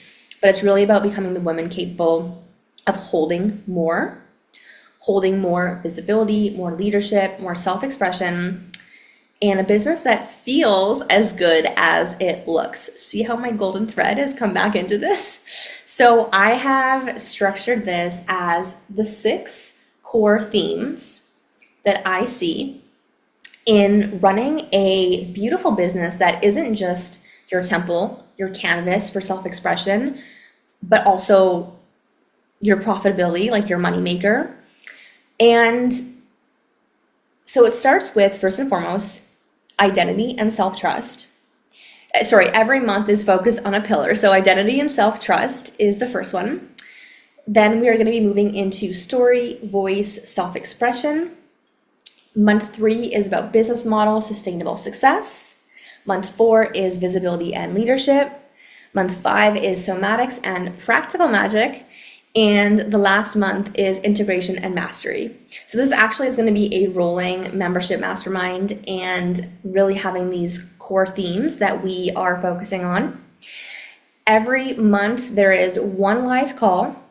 but it's really about becoming the woman capable of holding more visibility, more leadership, more self-expression, and a business that feels as good as it looks. See how my golden thread has come back into this? So I have structured this as the 6 core themes that I see in running a beautiful business that isn't just your temple, your canvas for self-expression, but also your profitability, like your moneymaker. And so it starts with, first and foremost, identity and self-trust. Sorry, every month is focused on a pillar. So identity and self-trust is the first one. Then we are going to be moving into story, voice, self-expression. Month 3 is about business model, sustainable success. Month 4 is visibility and leadership. Month 5 is somatics and practical magic. And the last month is integration and mastery. So this actually is going to be a rolling membership mastermind and really having these core themes that we are focusing on. Every month there is 1 live call,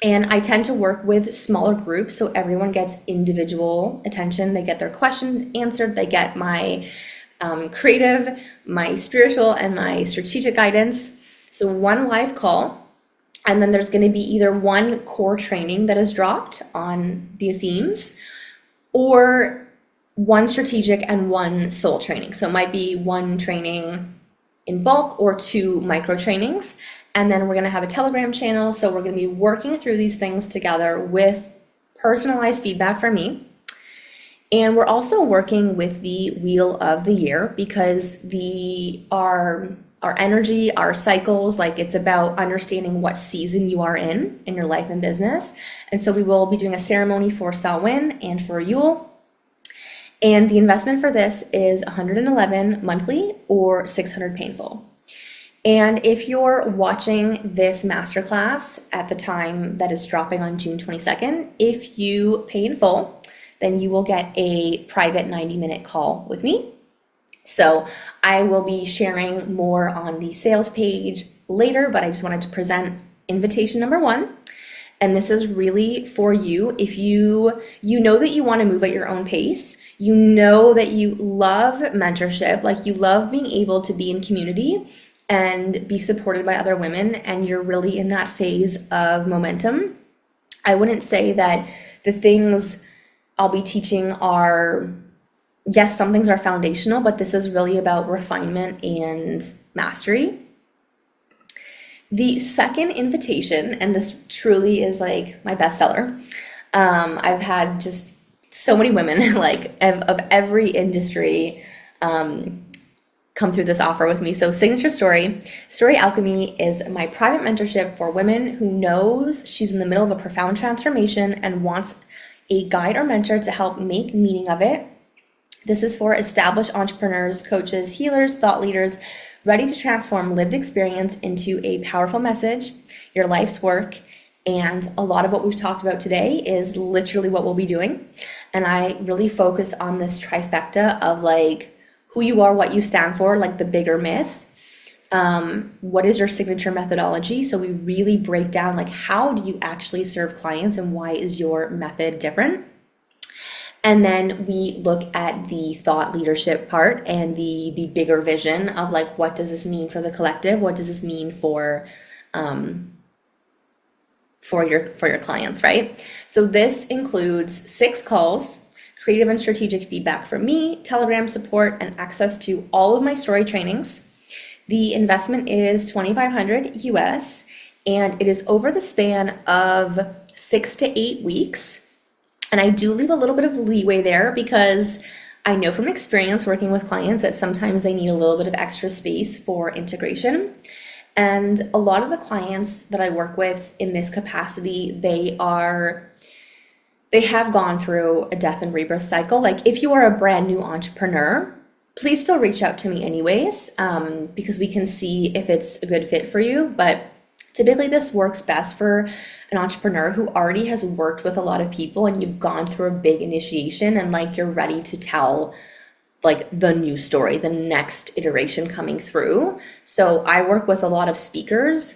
and I tend to work with smaller groups so everyone gets individual attention. They get their question answered, they get my creative, my spiritual, and my strategic guidance. So 1 live call. And then there's going to be either 1 core training that is dropped on the themes, or 1 strategic and 1 soul training. So it might be 1 training in bulk or 2 micro trainings. And then we're going to have a Telegram channel. So we're going to be working through these things together with personalized feedback from me. And we're also working with the Wheel of the Year because our energy, our cycles, like it's about understanding what season you are in your life and business. And so we will be doing a ceremony for Samhain and for Yule. And the investment for this is $111 monthly or $600 painful. And if you're watching this masterclass at the time that is dropping on June 22nd, if you pay in full, then you will get a private 90-minute call with me. So I will be sharing more on the sales page later, but I just wanted to present invitation number 1. And this is really for you if you know that you want to move at your own pace, you know that you love mentorship, like you love being able to be in community and be supported by other women, and you're really in that phase of momentum. I wouldn't say that the things I'll be teaching are, yes, some things are foundational, but this is really about refinement and mastery. The second invitation, and this truly is like my bestseller. I've had just so many women like of every industry come through this offer with me. So Signature Story Alchemy is my private mentorship for women who knows she's in the middle of a profound transformation and wants a guide or mentor to help make meaning of it. This is for established entrepreneurs, coaches, healers, thought leaders, ready to transform lived experience into a powerful message, your life's work. And a lot of what we've talked about today is literally what we'll be doing. And I really focus on this trifecta of like who you are, what you stand for, like the bigger myth. What is your signature methodology? So we really break down like how do you actually serve clients and why is your method different? And then we look at the thought leadership part and the bigger vision of like, what does this mean for the collective? What does this mean for your clients, right? So this includes 6 calls, creative and strategic feedback from me, Telegram support, and access to all of my story trainings. The investment is $2,500 US, and it is over the span of 6 to 8 weeks. And I do leave a little bit of leeway there because I know from experience working with clients that sometimes they need a little bit of extra space for integration. And a lot of the clients that I work with in this capacity, they have gone through a death and rebirth cycle. Like if you are a brand new entrepreneur, please still reach out to me anyways, because we can see if it's a good fit for you. But typically this works best for an entrepreneur who already has worked with a lot of people and you've gone through a big initiation and like you're ready to tell like the new story, the next iteration coming through. So I work with a lot of speakers,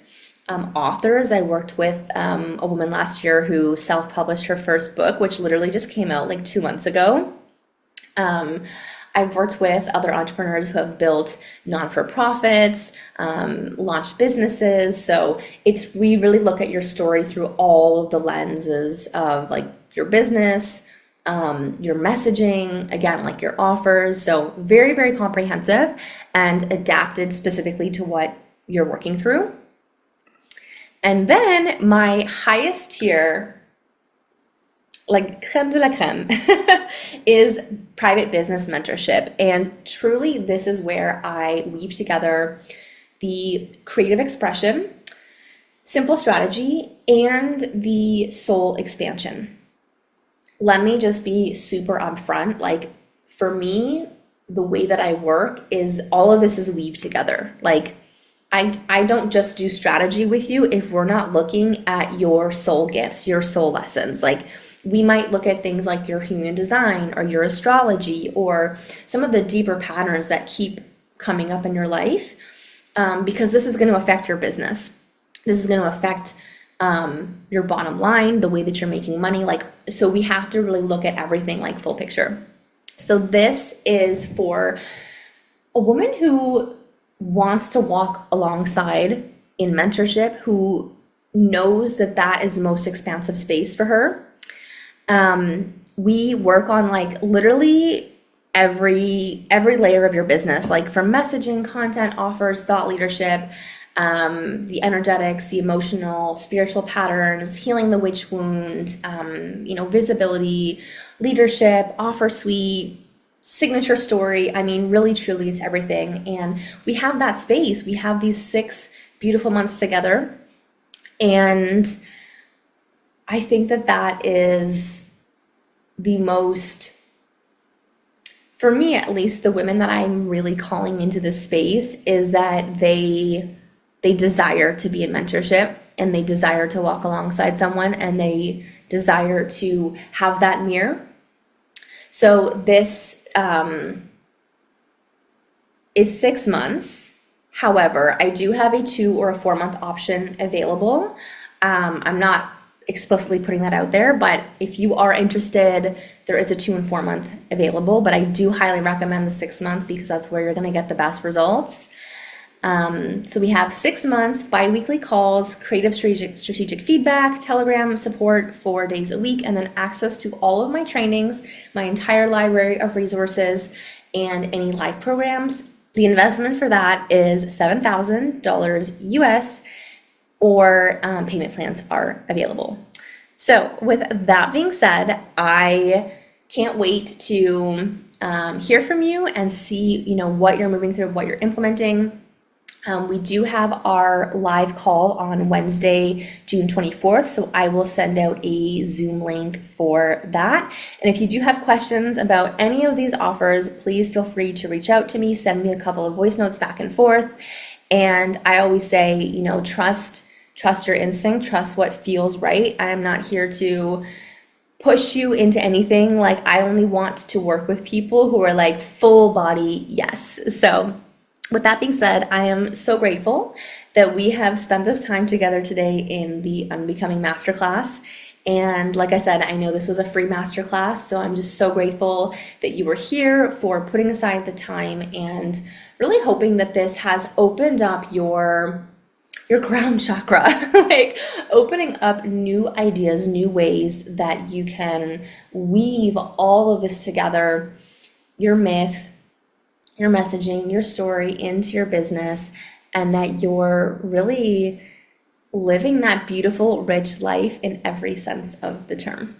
authors. I worked with a woman last year who self-published her first book, which literally just came out like 2 months ago. I've worked with other entrepreneurs who have built non-for-profits, launched businesses. So we really look at your story through all of the lenses of like your business, your messaging, again, like your offers. So very, very comprehensive and adapted specifically to what you're working through. And then my highest tier, like creme de la creme, is private business mentorship. And truly, this is where I weave together the creative expression, simple strategy, and the soul expansion. Let me just be super upfront. Like for me, the way that I work is all of this is weaved together. Like I don't just do strategy with you if we're not looking at your soul gifts, your soul lessons. Like we might look at things like your human design or your astrology or some of the deeper patterns that keep coming up in your life, because this is going to affect your business. This is going to affect your bottom line, the way that you're making money. Like, so we have to really look at everything like full picture. So this is for a woman who wants to walk alongside in mentorship, who knows that that is the most expansive space for her. We work on like literally every layer of your business, like from messaging, content, offers, thought leadership, the energetics, the emotional, spiritual patterns, healing the witch wound, visibility, leadership, offer suite, signature story. I mean, really, truly, it's everything. And we have that space. We have these 6 beautiful months together. And I think that that is the most, for me at least, the women that I'm really calling into this space is that they desire to be in mentorship and they desire to walk alongside someone and they desire to have that mirror. So this is 6 months. However, I do have a 2 or a 4 month option available. I'm not explicitly putting that out there, but if you are interested, there is a 2 and 4 month available, but I do highly recommend the 6 month because that's where you're going to get the best results. So we have 6 months, bi-weekly calls, creative strategic feedback, Telegram support 4 days a week, and then access to all of my trainings, my entire library of resources, and any live programs. The investment for that is $7,000 US, or payment plans are available. So with that being said, I can't wait to hear from you and see, what you're moving through, what you're implementing. We do have our live call on Wednesday, June 24th, so I will send out a Zoom link for that. And if you do have questions about any of these offers, please feel free to reach out to me, send me a couple of voice notes back and forth. And I always say, trust your instinct, trust what feels right. I am not here to push you into anything. Like, I only want to work with people who are like full body yes. So with that being said, I am so grateful that we have spent this time together today in the Unbecoming Masterclass. And like I said, I know this was a free masterclass, so I'm just so grateful that you were here, for putting aside the time, and really hoping that this has opened up your crown chakra, like opening up new ideas, new ways that you can weave all of this together, your myth, your messaging, your story into your business, and that you're really living that beautiful, rich life in every sense of the term.